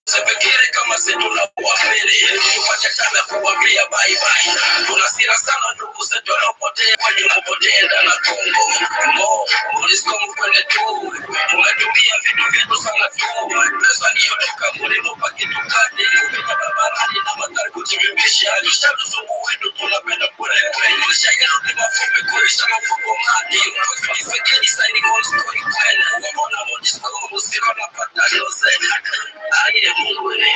Usifikiri kama sisi tunakuamini, tupate kama kuambia bye bye. Tunasira sana ndugu zetu wanapotea, kwa tunapotea ndani ya Kongo. Monisco mkwende tu, umetumia vitu vyetu sana tu. Pesa hiyo toka mlimo pakitukani, kupita barabarani na magari kujibimbisha. Alishatusumbua wetu tunapenda kule kule. Nishayarudi mafupe kulisha mafuko madi. Usifikiri saini Monisco ikwene. Umeona Monisco usira napata yose. Aye Mungu ni.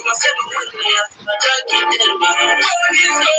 Unasema kweli hataki tena. Monisco.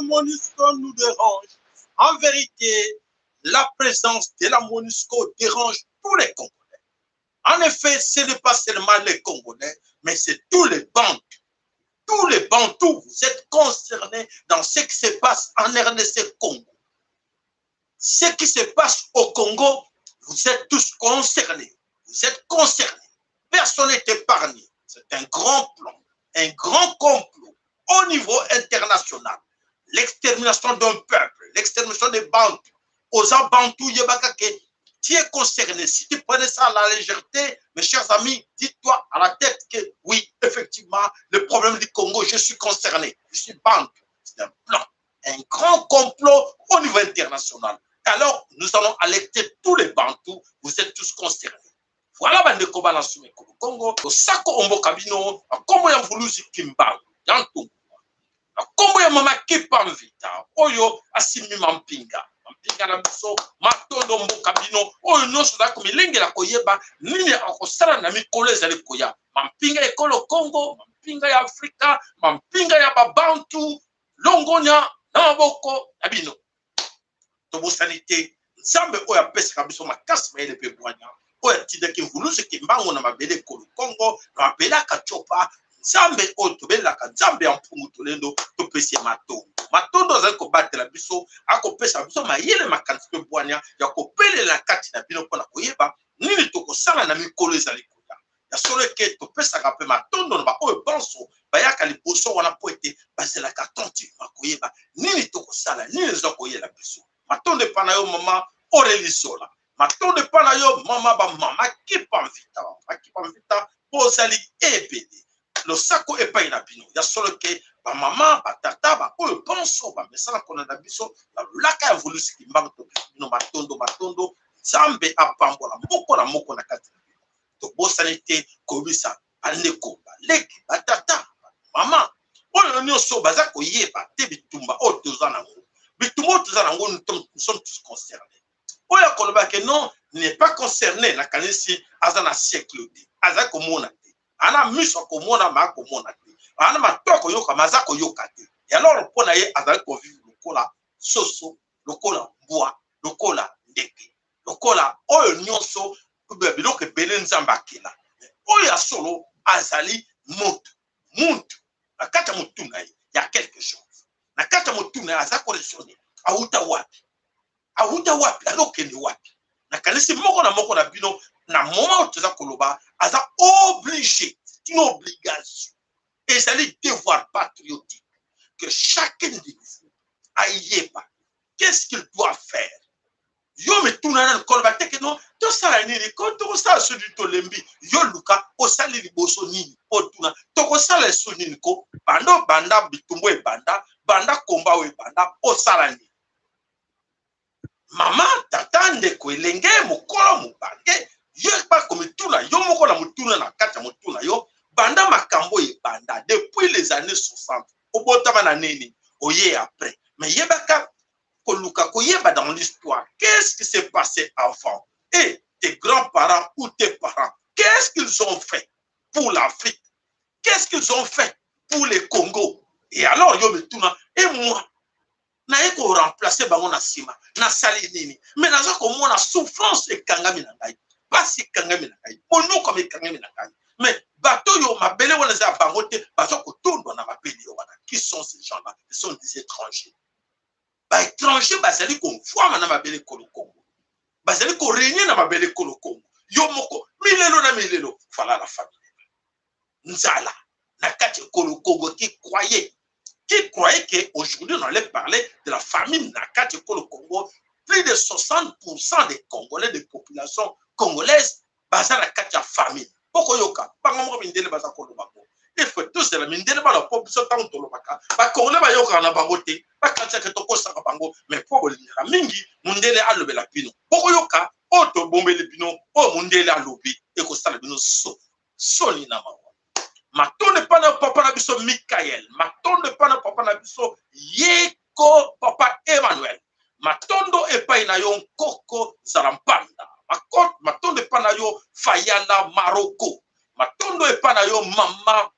MONUSCO nous dérange. En vérité, la présence de la MONUSCO dérange tous les Congolais. En effet, ce n'est pas seulement les Congolais, mais c'est tous les Bantous. Tous les Bantous, vous êtes concernés dans ce qui se passe en RDC Congo. Ce qui se passe au Congo, vous êtes tous concernés. Vous êtes concernés. Personne n'est épargné. C'est un grand plan, un grand complot au niveau international. L'extermination d'un peuple, l'extermination des Bantous. Aux Bantous, tu es concerné. Si tu prenais ça à la légèreté, mes chers amis, dites-toi à la tête que oui, effectivement, le problème du Congo, je suis concerné. Je suis Bantou. C'est un plan, un grand complot au niveau international. Alors, nous allons alerter tous les Bantous. Vous êtes tous concernés. Voilà, bande koba na sume Congo. Osako ombo kabino, comme ya vuluzi kimbangu, yantu. Kombo ya mama Kipamvita, oyo asimi mampinga. Mampinga na biso, matondo mboka bino, oyo nyonso da komilengela koyeba, nini akosala na mikolo ezali koya. Mampinga ekolo Congo, mampinga ya Afrika, mampinga ya babantu, longonya na maboko na bino. Tobosanite, nzambe oyo apesaka biso makasi mayele pe bwanya, oyo atindaki mvuluzi kimbangu na mabele ekolo Congo, na mabele akachopa, nzambe oyo tobelaka nzambe ya mpungu tolendo topesi matondo matondo azali kobatela biso akopesa biso mayele makanisi mpe bwanya ya kopelela kati na bino mpona koyeba nini tokosala na mikolo ezali koya ya solo eke topesaka mpe matondo na baoyo banso bayaka liboso wana po ete bazelaka attentivement koyeba nini tokosala nini eza koyela biso matondo epa na yo mama Orelisola matondo epa na yo mama bamama Kipamvita po ozali ebele losako epai na bino ya solo ke ba mama ba tata ba oyo bonso ba mesala kona na biso la laka ya volusi kimbango to bino matondo nzambe apambola moko na moko na kati na bino to bosanite kobisa aleko baleki ba tata mama oyo nyonso baza koyeba te bitumba oyo toza nango bitumba oyo toza nango nous sommes tous concernés oyo koloba ke non n'est pas concerné na kanisi aza na siècle de aza komona ana miso komona ma komona te ana matoko yoka mazako yoka te et alors pona ye azali ko vivre lokola soso lokola mbwa lokola ndeke lokola oyo nyonso biloko ebele nzambe akela oyo solo azali muntu na kata mutu na ye ya quelque chose na kata mutu na ye aza correctionné auta wapi alokende wapi na kanisi moko na moko na bino na moment où tu as koloba aza obligé, c'est une obligation et c'est le devoir patriotique que chacun de vous aille pas qu'est-ce qu'il doit faire yo me tuna na koloba teke non to sala nini ko to sala so du tolembi yo luka o sali liboso nini o tuna to ko sala so nini ko banda bitumbo e banda komba we banda o sala nini mama tata ndeko elenge mokolo mobange yo pas comme tuna yo moko na mutuna na kata mutuna yo banda makambo e banda depuis les années 60 obotama na nini oye après mais yebaka dans l'histoire, qu'est-ce qui s'est passé avant? Et tes grands-parents ou tes parents, qu'est-ce qu'ils ont fait pour l'Afrique? Qu'est-ce qu'ils ont fait pour les Congo? Et alors, et moi, naye ko remplacer bango na sima na sali nini mais naza ko mona souffrance e kangami na ngai basi kangami na ngai onu comme kangami na ngai mais bato yo mabele wana za bango te bazo ko tondo na mabele yo wana qui sont ces gens-là? Ils sont des étrangers. Ba étrangers bazali ko mfwa na mabele Kongo bazali ko régner na mabele Kongo yo moko milelo na milelo fala la famille nzala na kati Kongo qui croyait qu'aujourd'hui on allait parler de la famine Nakati au Congo. Plus de 60% des Congolais, des populations congolaises, basent à la famine. Pourquoi yoka? Pas comme mindele basa kolobako. Il faut tous la mindele ba la population tant tolobaka. Ba Congolais ba yoka na bangote. Ba kancha ke toko sa bango. Mais pour le mingi mindele alobe la pino. Pourquoi yoka? Oto bombe le pino. O mindele alobi. Et ko sala bino so ni na mawa. Matonde pas na papa na biso Michael, matonde pas na papa na biso Yeko papa Emmanuel, matondo epai na yo Koko Zarampanda, matonde pas na yo Fayana Maroko, matondo epai na yo mama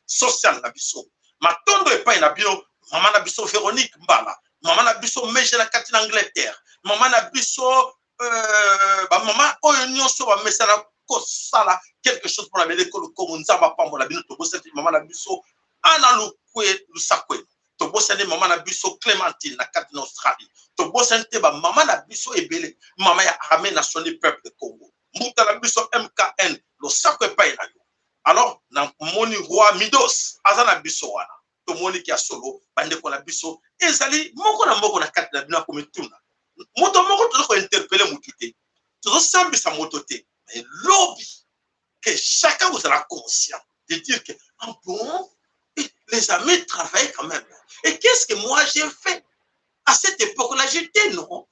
social na biso, matondo epai na bio mama na biso Véronique Mbala, mama na biso Meje na kati na Angleterre, mama na biso mama oyo nyonso ba mesana kosala quelque chose pour la mêler que le Congo nzamba pambo la bino to bosati mama na biso ana lukwe lusakwe to bosani mama na biso Clémentine na kati na Australie to bosani te ba mama na biso ebele mama ya armée nationale peuple de Congo muta na biso MKN lo sakwe pa ina yo alors na moni roi Midos azana biso wana to moni ki solo bande ko na biso ezali moko na kati na bino ko metuna moto moko to ko interpeller mutute to sambisa motote. Mais lobby, que chacun vous sera conscient de dire que, ah bon, les amis travaillent quand même. Et qu'est-ce que moi j'ai fait? À cette époque-là, j'étais non.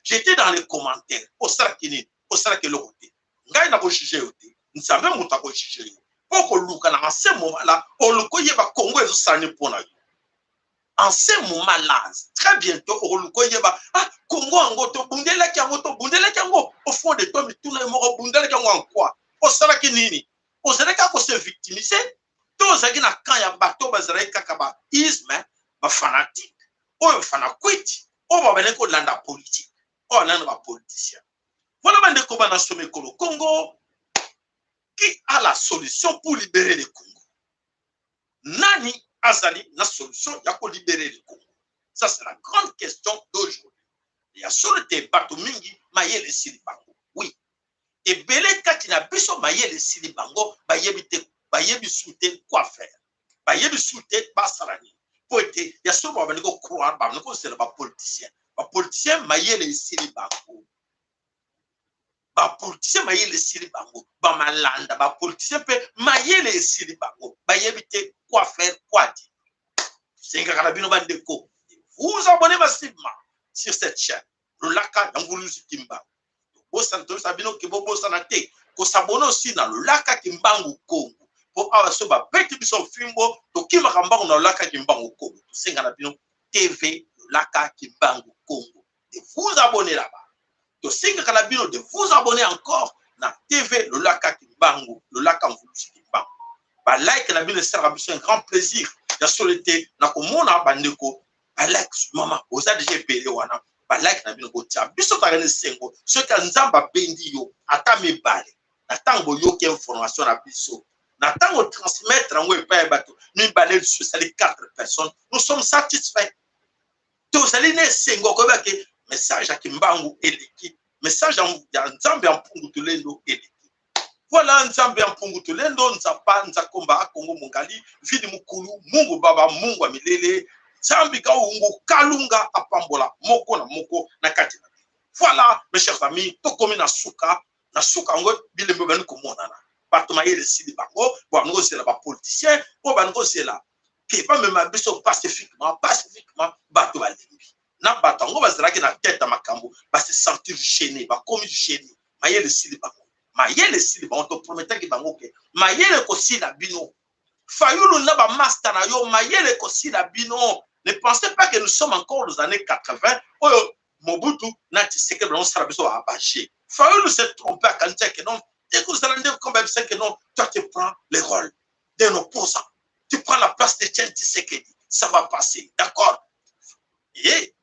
J'étais dans les commentaires. Au Sarakini, au Sarakelote. Ngai na jugé ote. Nsabe muta ko jugé. Poko luka na en ce moment-là, on le koye ba Congo et sani pona yo. En ce moment-là, très bientôt, on le koye ba Congo angoto bundela kiango au fond de toi mais tout le monde bundela kiango en quoi? Au Saraki nini? Au Saraka ko se victimiser. Tous zaki na kan ya bato bazara kaka ba isme ba fanatique. O fana quit. O ba bene ko landa politique. O landa ba politicien. Voilà bande ko bana somme ko Congo qui a la solution pour libérer le Congo. Nani azali la solution ya ko libérer le Congo. Ça c'est la grande question d'aujourd'hui. Il y a sur le débat mingi mayele silibango. Oui. Et belé katina biso mayele silibango bayebi soute quoi faire. Bayebi soute basarani. Poete ya sur ba baniko croire ba baniko c'est ba politicien. Ba politicien mayele silibango. Ba politicien mayele silibango. Ba malanda ba politicien pe mayele silibango. Bayebi te quoi faire quoi dire. C'est un carabino bandeko. Vous abonnez massivement sur cette chaîne. Le Laka Yanguluzi Kimba. Bosanto Sabino Kibobo Sanate. Ko s'abonne aussi dans le Laka Kimbangu Congo. Pour avoir ce bas bête biso fimbo. To Kima Kambangu dans le Laka Kimbangu Congo. C'est un carabino TV le Laka Kimbangu Congo. De vous abonner là-bas. To Singa Kalabino de vous abonner encore dans TV le Laka Kimbangu. Le Laka Yanguluzi Kimbangu. Bah like la bino sera un grand plaisir. La solité na komona bandeko. Ba like maman. Vous avez déjà payé wana. Ba like na bino kotia biso takane sengo ce que nzamba bendi yo ata mibale na tango yo ke information na biso na tango transmettre ngo epa bato mibale sur les 4 personnes nous sommes satisfaits tous ali ne sengo ko ba ke message ya Kimbangu eleki message ya nzambe ya mpungu tulendo eleki voilà nzambe ya mpungu tulendo nzapa nzakomba Kongo mungali vidi mukulu Mungu baba Mungu amilele Zambika ungu kalunga apambola moko na moko na kati. Voilà mes chers amis, to komi na suka ngo bilembe bani ko monana. Bato mayele sili bango, bo ngo c'est la ba politicien, bo bango c'est la ke pas même biso pacifiquement bato balimbi. Na bato ngo bazalaki na tête à makambo, ba se sentir gêné, ba komi gêné. Mayele sili bango to promettre ki bango ke mayele ko sila bino. Fayulu na ba master na yo mayele ko sila bino. Ne pensez pas que nous sommes encore aux années 80. Oh, Mobutu, n'a tissé que l'on sera besoin à bâcher. Fayulu s'est trompé à Kantia que non. Dès que vous allez dire comme que non, toi tu prends les rôles d'un opposant. Tu prends la place de Tien Tshisekedi. Ça va passer. D'accord? Et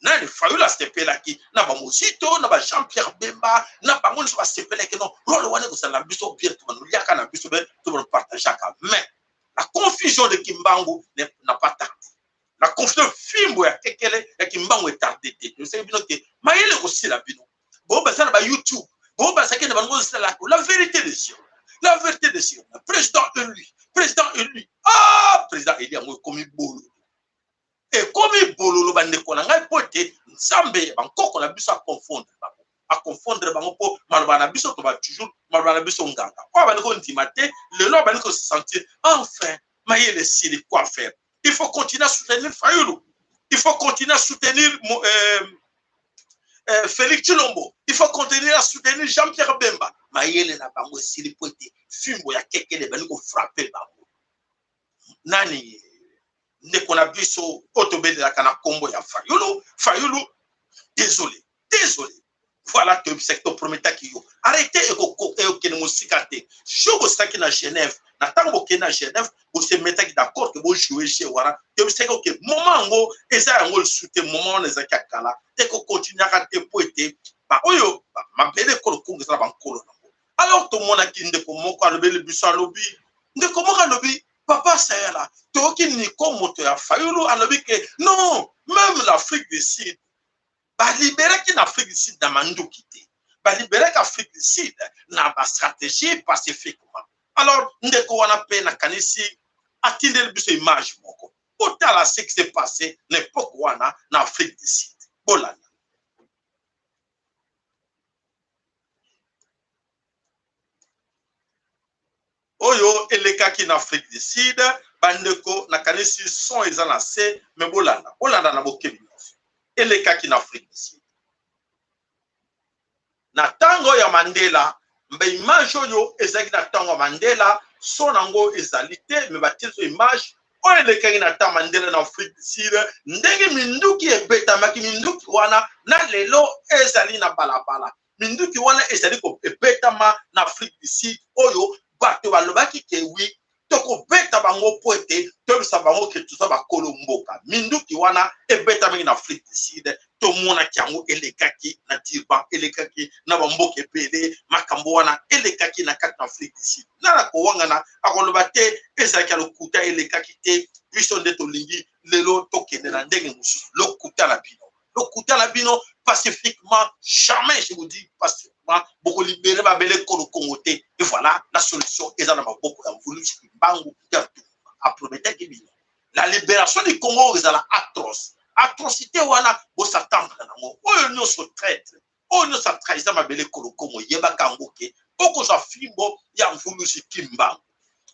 nani Fayulu a ce pays là qui n'a pas Mosito, n'a pas Jean-Pierre Bemba, n'a pas mon va se faire que non. Rôle wane que ça la biso bien tout nous yaka na biso ben tout le partage mais la confusion de Kimbangu n'a pas tardé. La confusion Fimbo ya Kekele et Kimbangu est tardé. Nous savons bien que Maïle aussi la bino. Bon ben ça na ba YouTube. Bon ben ça qui na bango la vérité des cieux. La vérité des cieux. Président élu. Ah, président élu a commis bolo. Et comme il bololo bande ko na ngai pote nsambe bankoko na biso a confondre bango po maloba na biso to ba toujours maloba na biso nganga ko ba ko ndima te le lo ba ko se sentir enfin Mayele Sili quoi faire. Il faut continuer à soutenir Fayulu, il faut continuer à soutenir Félix Tshilombo, il faut continuer à soutenir Jean-Pierre Bemba. Mayele na bango Sili pote fimbo ya Kekele ba ko frapper bango nani ndeko na biso otobelela kana kombo ya Fayulu désolé voilà que secteur prometteur qui yo arrêtez et que nous sikate jogo saki na Genève na tango ke na Genève vous se mettez d'accord que vous jouer chez wara que c'est que moment ngo eza ngo soute moment on ezaki akala et que continuer à te poete ba oyo ma bele ko kungu sa bankolo alors tout le monde a qui ndeko moko alobeli biso alobi ndeko moko alobi papa Sayala, toki ni komoto ya Fayulu alobi que non, même l'Afrique du Sud, ba libérer qui l'Afrique du Sud dans manduki te. Ba libérer qu'Afrique du Sud na ba stratégie pacifiquement. Alors ndeko wana pe na kanisi atindel biso image moko. Otala ce qui s'est passé l'époque wana na Afrique du Sud. Bolana. Oyo eleka ki na Afrique du Sud bandeko na kanisi son ezana se me bolanda na bokebi eleka ki na Afrique du Sud na tango ya Mandela mbe image oyo ezaki na tango Mandela son nango ezali te me batizo image oyo eleka ki na tango Mandela na Afrique du Sud ndenge minduki ebetamaki minduki wana na lelo ezali na balabala minduki wana ezali ko ebetama na Afrique du Sud oyo bato balobaki ke wi toko beta bango poete to sa bango ke tout ça ba kolomboka minduki wana ebeta mingi na Afrique du Sud to mona kiango elekaki na Durban elekaki na bamboka ebele makambo wana elekaki na kati na Afrique du Sud na ko wangana akoloba te ezaki lokuta elekaki te biso nde to lingi lelo tokende na ndenge mususu lokuta la bino pacifiquement jamais je vous dis pacifiquement beaucoup libéré ba bele ko Congo te et voilà la solution est dans maboko ya voulu Kimbangu a promettre que la libération du Congo est atroce atrocité wana bo s'attendre nango oyo no so traite oyo no sa trahison ba bele ko Congo yeba kango ke oko za fimbo ya voulu Kimbangu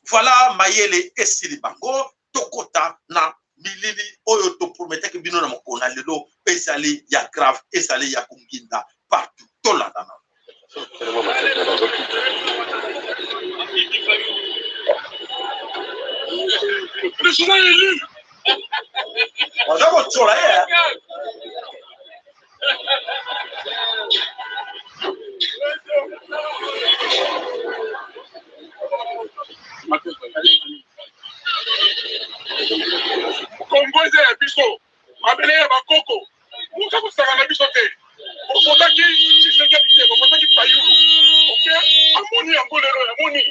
voilà Mayele Sili bango tokota na milili oyo to promettre que bino na mokona lelo ezali ya grave ezali ya kunginda partout tolanda na le président élu. On a votre tour là. Komboze ya biso, mabele ya bakoko. Musa kusaka na biso te. Okotaki Tshisekedi te, okotaki Fayulu. OK? Amoni yango lelo, amoni.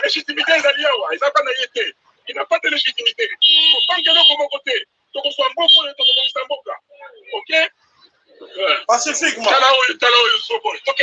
Légitimité ezali awa, ezaka na ye te. Il n'a pas de légitimité. Pourtant que nous comme côté, donc on soit bon pour le Mboka. OK? Pacifiquement. Talao so bon. OK.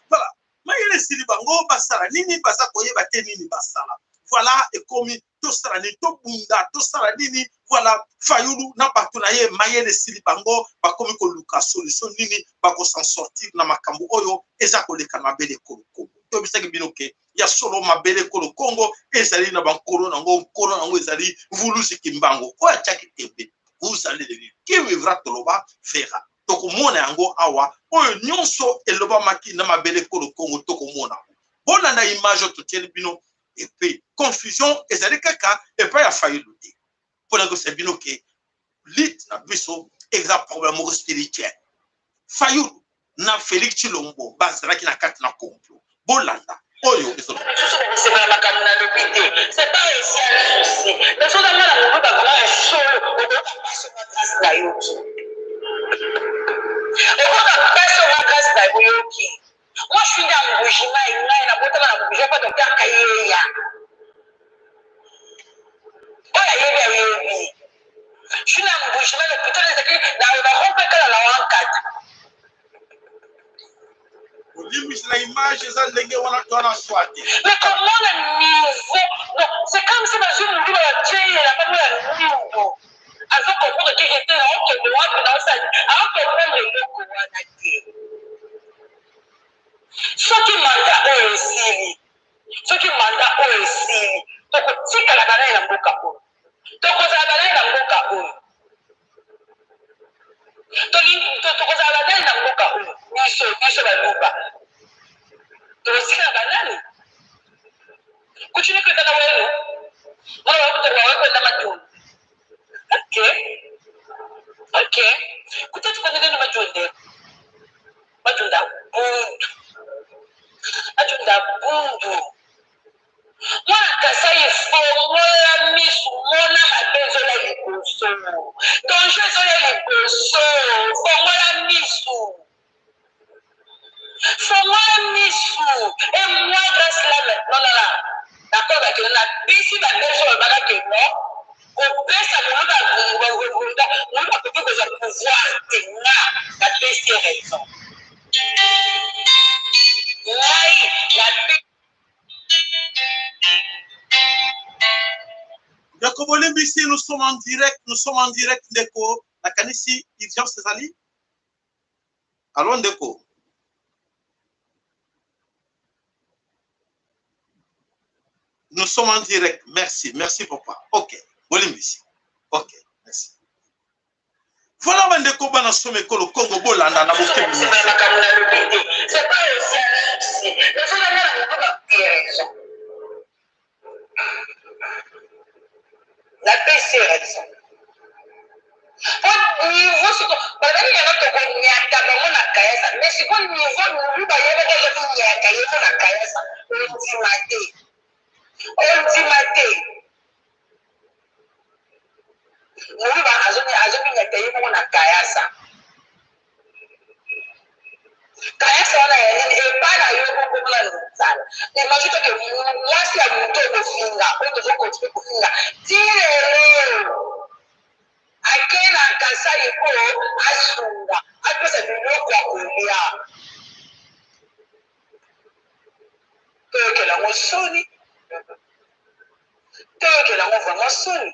Voilà. Mayele Sili bango basala nini baza koyeba te nini basala. Voilà et comme to sala ni to bunda to sala nini voilà Fayulu na bato na ye Mayele Sili bango bakomi ko luka solution nini bako s'en sortir na makambo oyo eza koleka na bele koloko. tobisaki bino ke ya solo mabele kolo Congo ezali na bankolo nango ezali vulusi kimbango o achaki tembe vous allez le vivre qui vivra toloba verra tokomona yango awa oyo nyonso eloba maki na mabele kolo Congo tokomona bona na image totieli bino et puis confusion ezali kaka et pas ya failli lutter pour que c'est bino ke lit na biso exact problème spirituel Fayulu na Félix Chilombo bazalaki na kati na complot bolanda oyo c'est pas aussi un souci mais so dans la monde ba vraiment solo on doit passer ma grâce na yoki et on doit passer ma grâce na yoki moi je suis dans le jima et na bota na je pas docteur Kayeya oya yebe yobi je suis dans le jima le putain les écrits na rompe kala la wankata la image eza ndenge wana twana swati mais comment le niveau non c'est comme si ma jeune lui va tuer la famille à niveau avant qu'on comprendre que j'étais là que moi dans ça avant qu'on comprendre le wana te ce qui manda aussi ce qui manda aussi donc tika la bana na mboka ko donc za bana na mboka ko to za bana na mboka ko niso ba luba tosika banani kuchini kwenda na wewe mwana wako tawa kwenda majuni okay kutatu kwenda na majuni majunda bundu mwana kasai fomola misu mona mabezo la liboso donje zo la liboso fomola misu Fais-moi misou. Et moi, grâce là maintenant, là, d'accord, avec la piste, la personne, la que non, au pire, ça me on va peut-être que je pouvoir tenir la piste raison. Jacob Olembisi, nous sommes en direct, Ndeko. La Kanisi, Urgence Césali. Allons, Ndeko. Nous sommes en direct. Merci papa. Ok. Olembisi. Ok. Merci. Voilà Ndeko bana somme ko le Congo bolanda na boke. C'est pas aussi. Le fait d'avoir raison. La paix c'est raison. Au niveau c'est badani ya nato ko nyaka bango na kayasa. Mais c'est quoi niveau nous ba yeba ko nyaka yebo na kayasa. Ultimate. Muliba azobi nyaka yebo na kayasa. Kayasa wana ya nini epana yebo ko na nzala. Imagine que mwasi ya mto kofinga, oto ko kofinga. Tirelo. Akena kasai ko asunga. Apesa biloko ya kulia. Tokela ngosoni. Tokela ngova soni.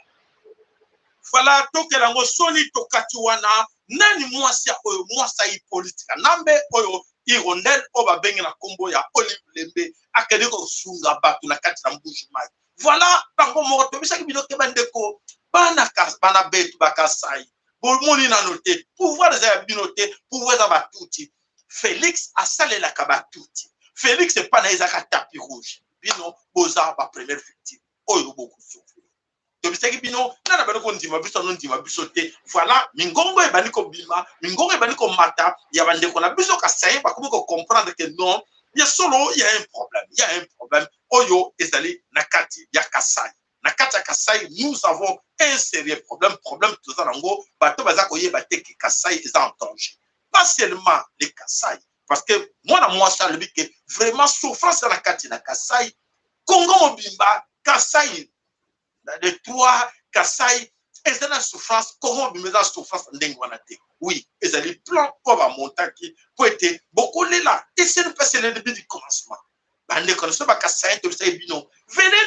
Voilà, tokela ngosoni tokati wana nani mwasi oyo mwasa yi politika. Nambe oyo irondel oba bengi na kombo ya Olive Lembe akedi ko sunga batu na kati na mbushi mai. Voilà, bango moko tobisaki biloke bandeko bana betu bakasai. Bolmoni na note, pouvoir za binote, pouvoir za batuti. Félix a salé la kabatuti. Félix c'est pas na ezaka tapis rouge. Bino boza ba première victime. Oyo beaucoup souffrir. Tobisaki bino nana bano ko ndima biso te. Voilà, mingongo e baniko bima, mingongo e baniko mata, ya bandeko na biso kasaye ba ko comprendre que non, il y a un problème. Oyo ezali nakati ya kasai. Nakati ya kasai, nous avons un sérieux problème tout ça nango, bato baza ko yeba te que kasai est en danger. Pas seulement les kasai, parce que moi ça le dit que vraiment souffrance na kati na kasai, Congo mobimba, kasai de trois kasai et c'est la souffrance Congo mobimba souffrance ndenge wana te. Oui, ils allaient plan pour la montagne pour être beaucoup là. Et c'est le début du commencement. Venez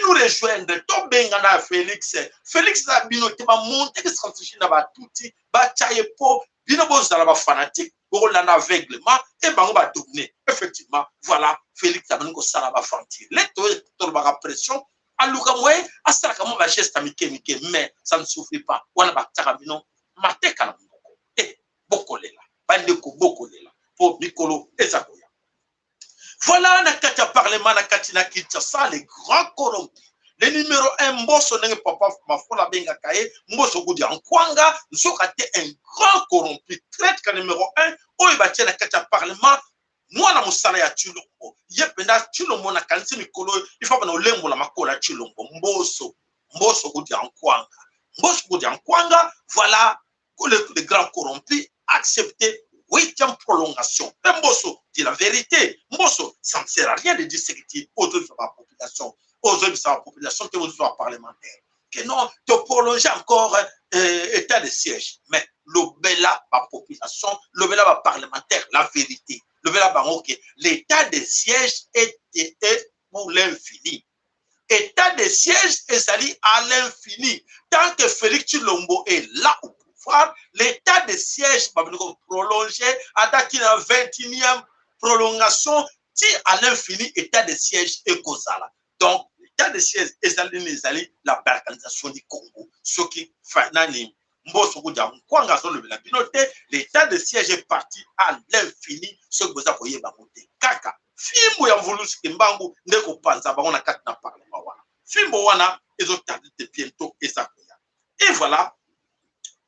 nous rejoindre. Tobengana Félix. Félix Zabino qui va monter que stratégie na ba touti, ba chaye po, bino bo zala ba fanatique, Borolana aveuglement, et bango va dominer. Effectivement, voilà, Félix Tabaniko Sala va fantir. Les tolbaka pression, à l'ougamoué, à Sarakamo va geste mike, mais ça ne suffit pas. On a baktaramino, mate kalamoko. Et bokolela, bandeko bokolela, pour Mikolo et Zakoya. Voilà, Nakata Parlement, Nakatina Kinshasa, les grands corrompus. Le numéro 1, Mbosso Nenge Papa Mafola Benga Kaye, Mbosso Goudi Ankwanga, nous avons été un grand corrompu. Traite que numéro 1, Oibati Nakata Parlement, moi na musala ya Chilombo. Yependa Chilombo na kanisi mikolo, il faut que nous lembo la makola Chilombo. Mbosso Goudi Ankwanga. Mbosso Goudi Ankwanga, voilà, le grand corrompu accepté. 8e prolongation. Et Mbosso dit la vérité. Mbosso, ça ne sert à rien de dire ce qu'il dit aux autres de la population. Aux autres de la population que vous êtes parlementaires. Que non, tu prolonger encore état de siège. Mais le bela, la population, le bela, la parlementaire, la vérité. Le bela, ok, l'état de siège est pour l'infini. État de siège est allé à l'infini. Tant que Félix Tshilombo est là au pouvoir, l'état de siège va prolonger à la 21e prolongation, si à l'infini, état de siège est causal. Donc, l'état de siège est allé la balkanisation du Congo. Ce qui fait l'état de siège est parti à l'infini, ce que vous avez voté. Kaka. Fimbo ya mvulusi kimbangu ndeko panza baona kati na parlement wana. Fimbo wana ezotandi de bientôt ezakoya. Et voilà,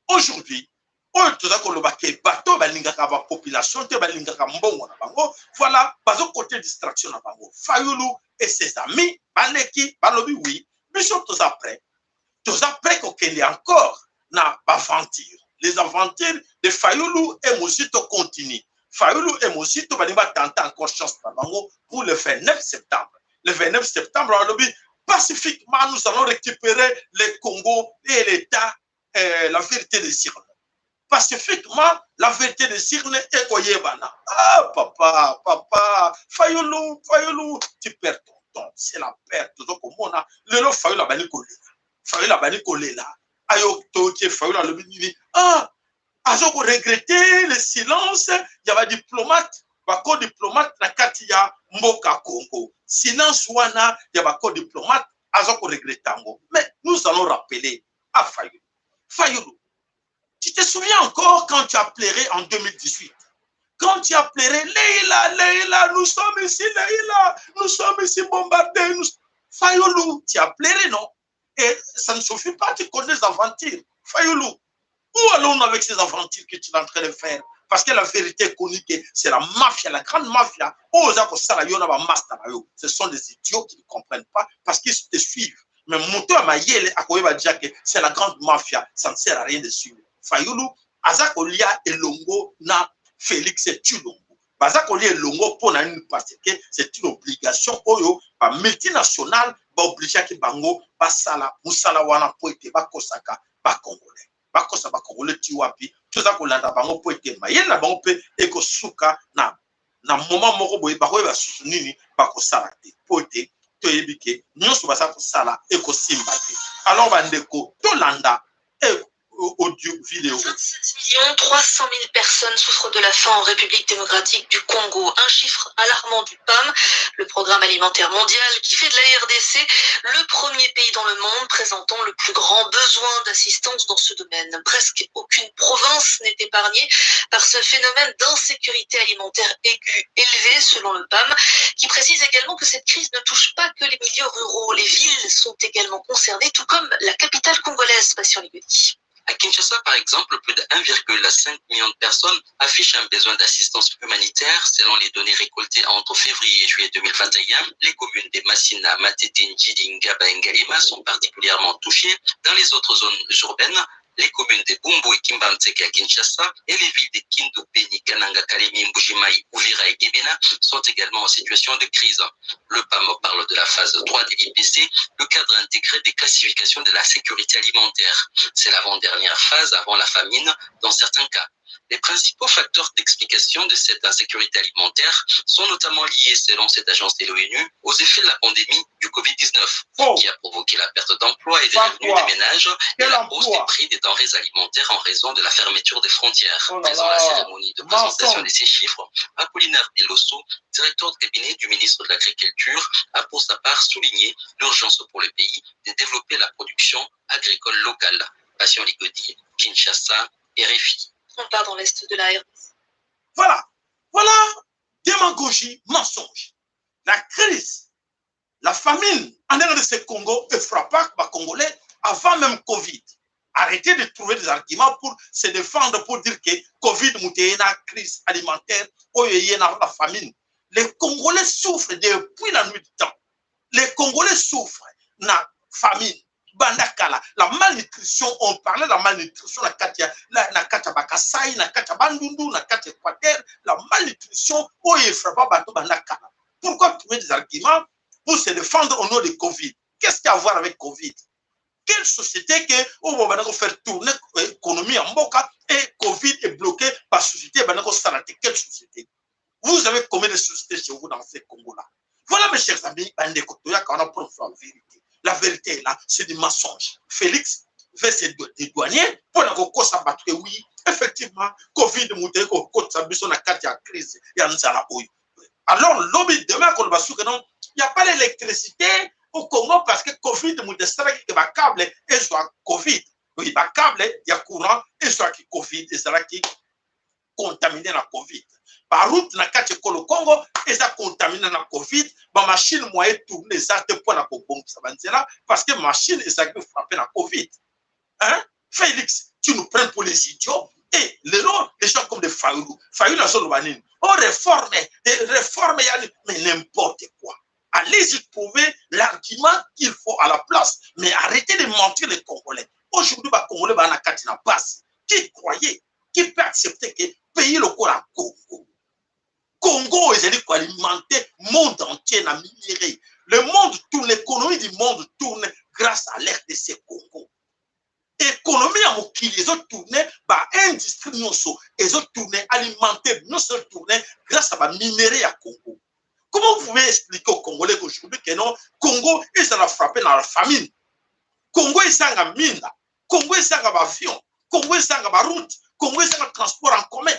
aujourd'hui, oyo toza koloba ke bato balingaka ba population te balingaka mbongo na bango, voilà, bazo côté distraction na bango. Fayulu et ses amis baleki balobi oui, biso toza prêt kokende encore na aventure. Les aventures de Fayulu et Mosito continuent. Fayulu et Mosito va tenter encore chance pour le 29 septembre. Le 29 septembre, pacifiquement, nous allons récupérer le Congo et l'État, la vérité de Zirne. Pacifiquement, la vérité de Zirne est Koyebana. Ah, papa, Fayulu, tu perds ton temps. C'est la perte. Donc, on a le Fayulu a bani kolela. Ayo, toke Fayulu a le bini. Ah, Azo regretter le silence, il y avait diplomate, diplomate na kati ya mboka Congo. Silence wana, il y avait diplomate, azo regrettango. Mais nous allons rappeler à Fayulu. Fayulu, tu te souviens encore quand tu as pleuré en 2018? Quand tu as pleuré, Leïla, nous sommes ici, Leïla, nous sommes ici bombardés. Fayulu, tu as pleuré, non? Et ça ne suffit pas, tu connais les aventures. Fayulu, où allons-nous avec ces aventures que tu es en train de faire? Parce que la vérité est connue que c'est la mafia, la grande mafia. Ce sont des idiots qui ne comprennent pas parce qu'ils te suivent. Mais Moto Amayele va dire que c'est la grande mafia. Ça ne sert à rien de suivre. Fayulu, Azakolia et Longo na Félix et Tshilombo. Azakolia et Longo pour parce que c'est une obligation. Oyo, multinationale, obligé que Bango, Basala, Moussala Wana, Poete, Bakosaka, Bakongolais. Bakosa bakongole tiwapi toza kolanda bango po ete mayele na bango pe ekosuka na moment moko boye bakoye basusu nini bakosala te po ete toyebi ke nyonso baza kosala ekosimba te. Alors bandeko tolanda audio vidéo. 27 300 000 personnes souffrent de la faim en République démocratique du Congo. Un chiffre alarmant du PAM, le Programme alimentaire mondial, qui fait de la RDC le premier pays dans le monde présentant le plus grand besoin d'assistance dans ce domaine. Presque aucune province n'est épargnée par ce phénomène d'insécurité alimentaire aiguë élevé selon le PAM, qui précise également que cette crise ne touche pas que les milieux ruraux. Les villes sont également concernées, tout comme la capitale congolaise, Patient Ligodi. À Kinshasa, par exemple, plus de 1,5 million de personnes affichent un besoin d'assistance humanitaire. Selon les données récoltées entre février et juillet 2021, les communes de Massina, Matete, Njidi, Ngaba et Ngalema sont particulièrement touchées. Dans les autres zones urbaines, les communes de Bumbu et Kimbantseke à Kinshasa et les villes de Kindu, Beni, Kananga, Kalemi, Mbujimai, Uvira et Gebena sont également en situation de crise. Le PAM parle de la phase 3 de l'IPC, le cadre intégré des classifications de la sécurité alimentaire. C'est l'avant-dernière phase avant la famine dans certains cas. Les principaux facteurs d'explication de cette insécurité alimentaire sont notamment liés, selon cette agence de l'ONU, aux effets de la pandémie du Covid-19, qui a provoqué la perte d'emploi et des revenus des ménages et la hausse des prix des denrées alimentaires en raison de la fermeture des frontières. Faisant la cérémonie de présentation de ces chiffres, Apollinaire Delosso, directeur de cabinet du ministre de l'Agriculture, a pour sa part souligné l'urgence pour le pays de développer la production agricole locale. Passion Ligodi, Kinshasa, RFI. On part dans l'est de la RDC. Voilà, démagogie, mensonge. La crise, la famine en RDC Congo ne frappe pas les Congolais avant même Covid. Arrêtez de trouver des arguments pour se défendre, pour dire que Covid est une crise alimentaire ou la famine. Les Congolais souffrent depuis la nuit du temps. Les Congolais souffrent de la famine. Bandakala, la malnutrition, on parlait de la malnutrition, la Katia Bakasai, la Katia Bandundu, la Katia Équateur, la malnutrition, où il ne frappe pas Bandakala. Pourquoi trouver des arguments pour se défendre au nom de Covid? Qu'est-ce qu'il y a à voir avec Covid? Quelle société où on va faire tourner l'économie en Boka et Covid est bloqué par société? Quelle société? Vous avez combien de sociétés chez vous dans ces Congo-là? Voilà, mes chers amis, on a pour la vérité. La vérité est là, c'est du mensonge. Félix fait ses douaniers pour la battre. Oui, effectivement, Covid mouté, sur la carte, il y a crise, il y a une. Alors, lobby demain, il n'y a pas d'électricité au Congo parce que Covid mouté, c'est vrai qu'il y a un câble et soit Covid. Oui, il y a un câble, il y a courant et soit qui Covid, et c'est là qui contaminé la Covid. Par route, na kati le Congo, et ça contaminé la Covid, ma machine moyenne tourne ça te point la Congo, parce que machine et ça peut frapper la Covid. Hein? Félix, tu nous prends pour les idiots. Et les gens comme des Fayoulou, Fayoulou la zone vanine, on réforme, mais n'importe quoi. Allez-y trouver l'argument qu'il faut à la place, mais arrêtez de mentir les Congolais. Aujourd'hui, les Congolais vont à Katina passe. Qui croyait, qui peut accepter que pays le corps à Congo? Congo est alimenté, le monde entier n'a minéré. Le monde tourne, l'économie du monde tourne grâce à l'RDC Congo. L'économie à Mokili, ils ont tourné, l'industrie, ils ont tourné, alimenté, nous sommes tournés grâce à la minéré à Congo. Comment vous pouvez expliquer aux Congolais qu'aujourd'hui que non, Congo, ils sont frappés dans la famine. Congo, ils sont en mine. Congo, ils sont en avion. Congo, ils sont en route. Congo, ils sont en transport en commun.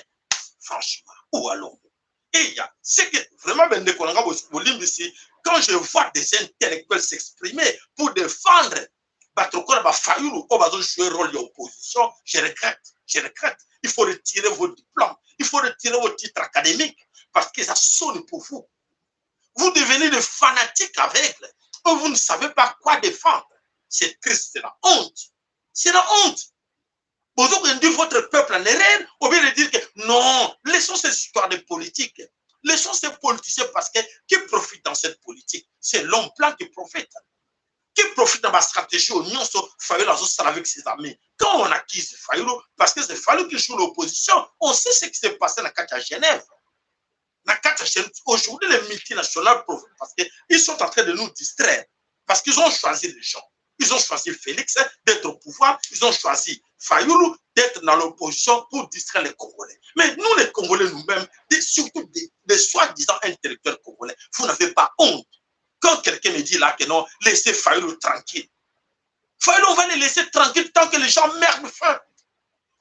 Franchement, où allons-nous? Et c'est que vraiment, quand je vois des intellectuels s'exprimer pour défendre Fayoulou, on va jouer un rôle d'opposition, je regrette. Il faut retirer vos diplômes, il faut retirer vos titres académiques, parce que ça sonne pour vous. Vous devenez des fanatiques aveugles, vous ne savez pas quoi défendre. C'est triste, c'est la honte. C'est la honte. Vous avez votre peuple en erreur, au lieu de dire que non, laissons ces histoires de politique. Laissons ces politiciens parce que qui profite dans cette politique? C'est l'homme blanc qui profite. Qui profite dans ma stratégie au Nyon sur Fayoulou avec ses amis. Quand on accuse Fayoulou, parce que c'est Fayoulou qui joue l'opposition, on sait ce qui s'est passé dans la carte à Genève. Aujourd'hui, les multinationales profitent parce qu'ils sont en train de nous distraire. Parce qu'ils ont choisi les gens. Ils ont choisi Félix d'être au pouvoir. Ils ont choisi Fayoulou d'être dans l'opposition pour distraire les Congolais. Mais nous, les Congolais nous-mêmes, surtout des soi-disant intellectuels congolais, vous n'avez pas honte. Quand quelqu'un me dit là que non, laissez Fayoulou tranquille. Fayoulou, on va les laisser tranquilles tant que les gens meurent de faim.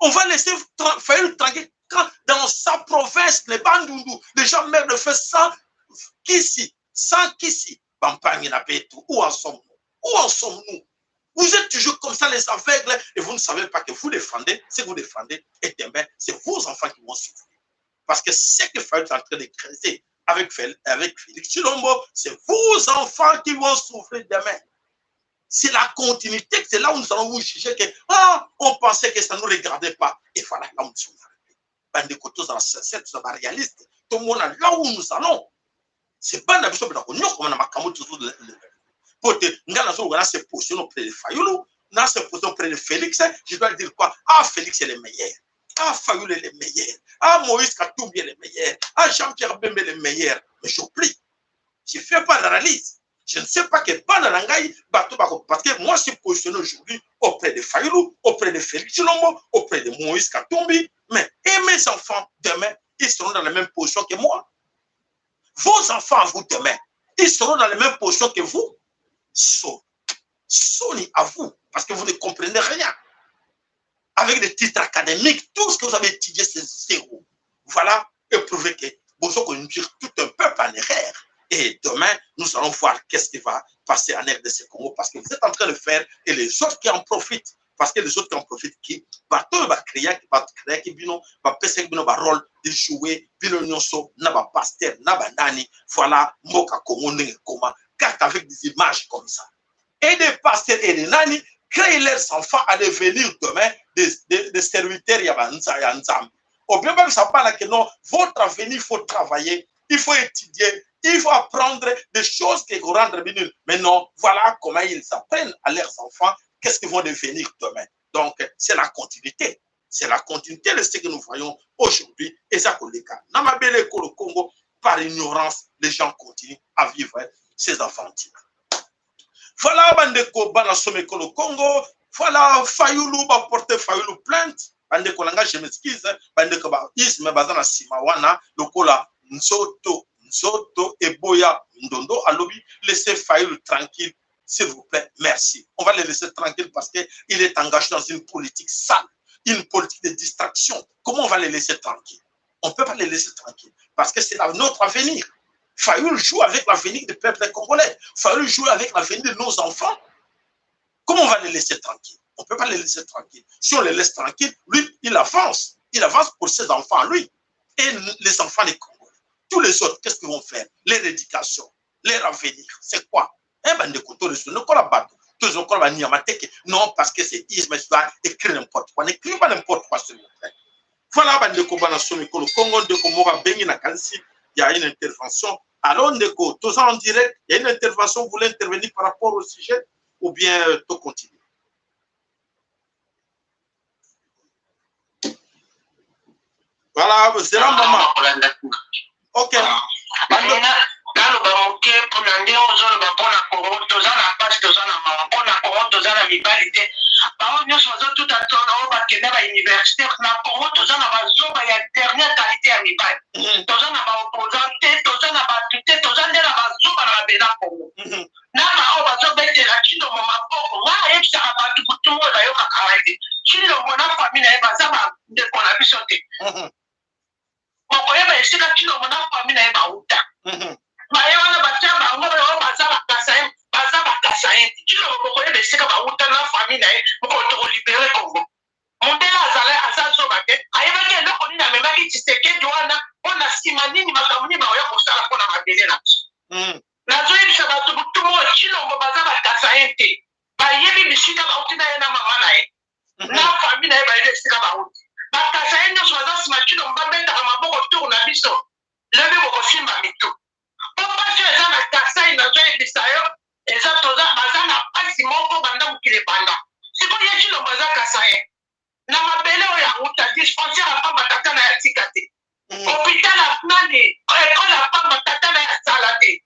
On va laisser Fayoulou tranquille quand dans sa province, les Bandundu, les gens meurent de faim sans qu'ici, Bampagne n'a pas tout. Où en sommes-nous? Où en sommes-nous? Vous êtes toujours comme ça, les aveugles, et vous ne savez pas que vous défendez, ce que vous défendez, et demain, c'est vos enfants qui vont souffrir. Parce que ce que Fayoulou est en train de créer avec Félix Tshilombo, c'est vos enfants qui vont souffrir demain. C'est la continuité, c'est là où nous allons vous juger que, on pensait que ça ne nous regardait pas. Et voilà, là où nous sommes arrivés. Des côtés c'est réaliste. Tout le monde là où nous allons. C'est pas la question de la connexion, comme on a marqué toujours pour te se positionner auprès de Fayoulou, dans se positionner auprès de Félix, je dois dire quoi? Félix est le meilleur. Fayoulou est le meilleur. Moïse Katumbi est le meilleur. Jean-Pierre Bembe est le meilleur. Mais j'oublie. Je ne fais pas d'analyse. Je ne sais pas quel pas dans l'angaï, parce que moi, je suis positionné aujourd'hui auprès de Fayoulou, auprès de Félix Tshilombo, auprès de Moïse Katumbi, Mais et mes enfants, demain, ils seront dans la même position que moi. Vos enfants, vous, demain, ils seront dans la même position que vous. Soni à vous, parce que vous ne comprenez rien. Avec des titres académiques, tout ce que vous avez étudié, c'est zéro. Voilà, et prouver que vous conduire tout un peuple en erreur. Et demain, nous allons voir qu'est-ce qui va passer en RDC Congo, parce que vous êtes en train de faire, et les autres qui en profitent, parce que les autres qui en profitent, qui va créer, qui va passer un rôle de jouer, bino nyonso, naba pasteur, naba nani, voilà, moka Congo koma, carte avec des images comme ça. Et des pasteurs et des nani créent leurs enfants à devenir demain des serviteurs Yabanza. Ou bien même ça parle que non, votre avenir, il faut travailler, il faut étudier, il faut apprendre des choses qui vont rendre bénéfiques. Mais non, voilà comment ils apprennent à leurs enfants qu'est-ce qu'ils vont devenir demain. Donc, c'est la continuité. C'est la continuité de ce que nous voyons aujourd'hui. Et ça, c'est le cas. Dans ma belle école au Congo, par ignorance, les gens continuent à vivre ces aventures. Voilà, Bandeko, Banasome Kolo Congo. Voilà, Fayoulou, va porter Fayoulou plainte. Bandeko, langa, je m'excuse. Bandeko, isme, bazana simawana, lokola, Nsoto, Eboya, Ndondo, Alobi, laissez Fayoulou tranquille, s'il vous plaît, merci. On va le laisser tranquille parce qu'il est engagé dans une politique sale, une politique de distraction. Comment on va le laisser tranquille? On ne peut pas le laisser tranquille parce que c'est notre avenir. Fayoulou joue avec l'avenir du peuple congolais. Fayoulou joue avec l'avenir de nos enfants. Comment on va les laisser tranquilles? On ne peut pas les laisser tranquilles. Si on les laisse tranquilles, lui, il avance. Il avance pour ses enfants, lui. Et les enfants des Congolais. Tous les autres, qu'est-ce qu'ils vont faire? Leur éducation, leur avenir. C'est quoi? Eh ben, de couteaux, non, parce que c'est Isme, tu vas écrire n'importe quoi. N'écris pas n'importe quoi, s'il vous plaît. Voilà, Bandeko Banasomi Kolo Congo, Ndeko Mora Bengi Nakansi, il y a une intervention. Alors, Ndeko, tous en direct, il y a une intervention, vous voulez intervenir par rapport au sujet ou bien tout continue? Voilà, c'est là, maman. Ok. naloba moke mpona nde ozoloba mpona kongo toza na pasi toza na mawa mpona kongo toza na mibali te bango nyonso bazotuta tona oyo bakende bauniversité na kongo toza na bazoba ya dernière qualité ya mibali toza na baopposant te toza na batu te toza nde na bazoba na babela kongo na bao bazobetela kindomo maboko nga ayebisaka batu butu oyo bayokaka wa te kindomo na fami na ye baza bandeko na biso te okoyeba esika kindomo na fami na ye bauta baye wana batia bango bayo baza bakasa ye kilo bokoyeba esika bauta na fami na ye mokoto kolibere kongo mondela aza zoba te ayebaki eloko nini amemaki Tshisekedi wana mpona nsima nini makambo nini baoya kosala mpona mabele na biso nazoyebisa bato butumo kilombo baza bakasa ye te bayebi bisika bauti na ye na mama na ye na fami na ye bayebi esika bauti bakasa ye nyonso baza nsima kilombo babetaka maboko tour na biso lebe bokosimba mitu popasi eza na kasai nazoyebisa yo eza toza baza na pasi moko banda mokili ebanda sikoyo ye kilombo eza kasa ye na mabele oyo auta dispensaire apamba tata na ya tika te hopital nani ekole apamba tata na ya sala te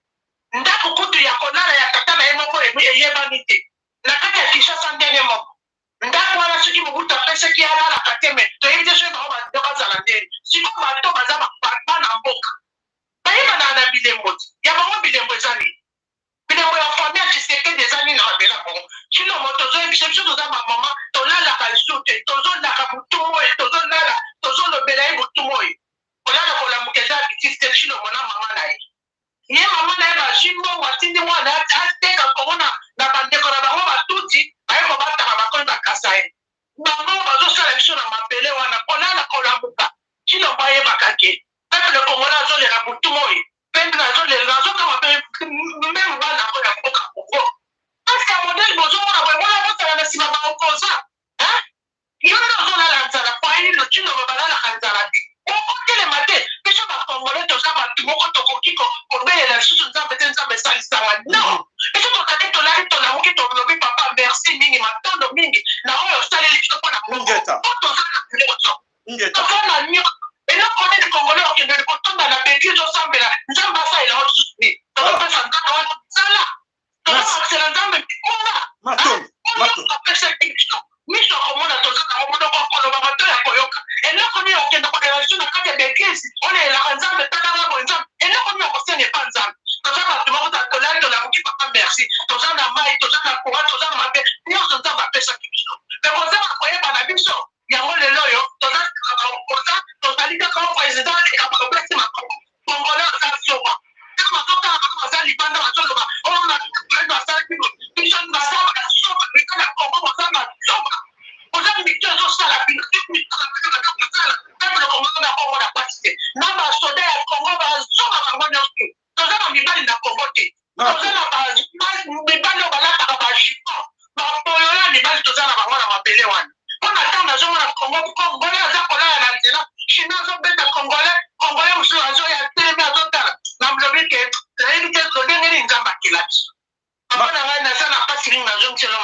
ndako kutu ya kolala ya tata na ye moko eyebani te na kati ya Kinshasa ndenge moko ndako wana soki mobutu apesaki alalaka te me toyebi te soki bango bazala ndeni sikoyo bato baza bana mboka bayebana na bilembo te ya bango bilembo eza nini bilembo ya fami ya Tshisekedi eza nini na mabela kongo kino mo tozoyebisa biso toza bamama tolalaka lisu te tozolaka butumu oyo tozolala tozolobela ye butumu oyo kolala kolamuka eza bitisi te kino mo na mama na ye mama na ye bazwi mbongo atindi mwana ateka kongo na bandeko na bango batuti baye kobataka bakomi bakasa ye bango bazosala biso na mabele wana kolala kolamuka kino bayebaka ke peuple congolais azolela butumu oyo peuple azolela azokama meme bana oyo ya mboka kongo parceke modele bozomona boyebona bozala na nsima baopoza yo nde ozolala nzala kwaino kino babalalaka nzala te okotelema te biso bakongole toza bato moko tokoki kobelela lisusu nzambe te nzambe esalisaka non mwasi toza na mai toza na courant toza na mabe nyonso nzambe apesaki biso me kozala koyeba na biso yango lelo oyo tozali kaka o président ekabaka plasi makongo congolais aza soba bazotala bango baza libanda bazoloba ona basalaki biso basala na soba mika na kongo baza na soba oza mito ezosala bino basala peuple congolais na kongo na pasi te na basoda ya kongo bazoba bango nyonso toza na mibali na kongo te toza na mibali oyo balataka bajipon bapoyola mibali toza na bango na mabele wana mpona ntango nazomona kongo congolais aza kolala na nzela china azobeta congolais mosusu azoya telemi azotala na mlobi ke nayebi te todengeli nzambe akela biso apona ngai naza na pasi mingi nazongiselo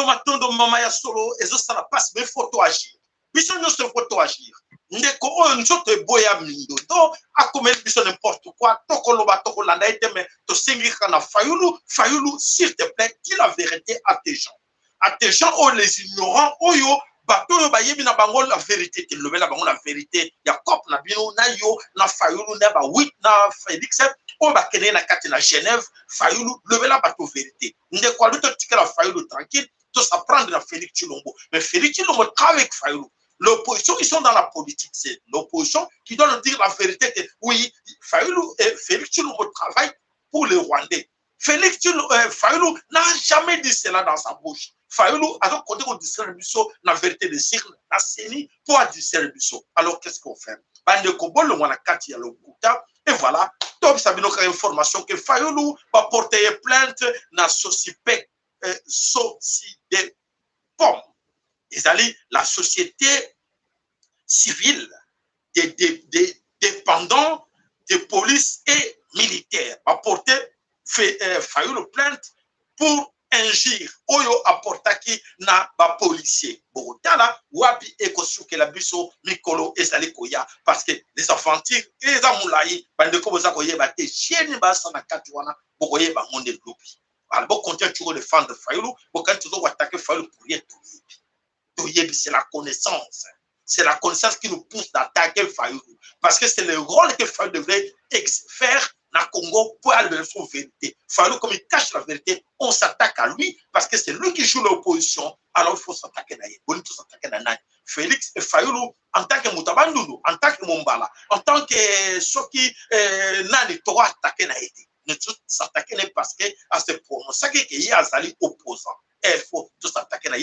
matondo mama ya solo ezosala pasi me foto agir biso nyonso foto agir ndeko oyo nzoto eboya mindo to akomeli biso n'importe quoi tokoloba tokolanda ete me tosengi kaka na fayulu s'il te plaît dis la vérité à tes gens oyo les ignorants oyo bato oyo bayebi na bango la vérité te lobela bango la vérité ya cop na bino na yo na fayulu na ba 8 na Félix oyo bakende na kati na Genève fayulu lobela bato vérité ndeko alu totikela fayulu tranquille to s'apprendre na Félix Tshilombo mais Félix Tshilombo travaille avec fayulu. L'opposition, ils sont dans la politique. C'est l'opposition qui doit nous dire la vérité que oui, Félix Tshilombo travaille pour les Rwandais. Fayulu n'a jamais dit cela dans sa bouche. Fayulu a donc compté qu'on distribue la vérité de Cycle, la CENI, pour distribuer. Alors qu'est-ce qu'on fait? Et voilà, donc ça veut dire information que Fayulu va porter plainte dans Société Pomme. La société civile des dépendants de police et militaires a porté Fayulu plainte pour injure oyo aportaki na ba policier botala wapi ekosuke la biso mikolo ezali koya parce que les aventures les amulai bande ko boza koyeba te chieni basa na kati wana bokoyeba monde lobi alors bon continue toujours de défendre Fayulu bokan toujours attaquer Fayulu pour rien tout c'est la connaissance. C'est la connaissance qui nous pousse d'attaquer Fayulu. Parce que c'est le rôle que Fayulu devrait faire dans le Congo pour aller vers son vérité. Fayulu, comme il cache la vérité, on s'attaque à lui parce que c'est lui qui joue l'opposition. Alors il faut s'attaquer à lui. Il faut s'attaquer à Félix et Fayulu, en tant que Moutabandulu, en tant que Mombala, en tant que ceux qui n'ont pas attaqué à lui. Ne s'attaquer parce que à ce point, c'est qu'il y a des opposants. Et il faut tous attaquer la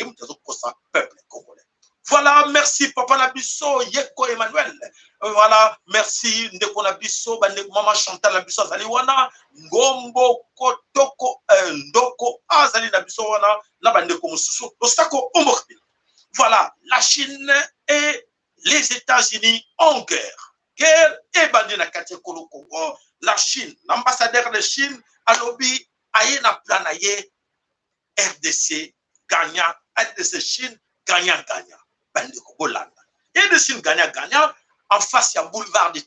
peuple congolais. Voilà, merci Papa Nabiso, Yeko Emmanuel. Voilà, merci Ndeko Nabiso, Maman Chantal Nabiso, Azaliwana, Ngombo, Kotoko, Ndoko, Azali Nabiso, Wana, Nabandeko Mususu, Ostako, Omokbil. Voilà, la Chine et les États-Unis en guerre. Guerre et Bandina Katekolo Congo. La Chine, l'ambassadeur de Chine, Alobi, Aïna Planaye, RDC gagnant, RDC Chine gagnant. Bandi Kobolanda. RDC Chine gagnant en face à boulevard de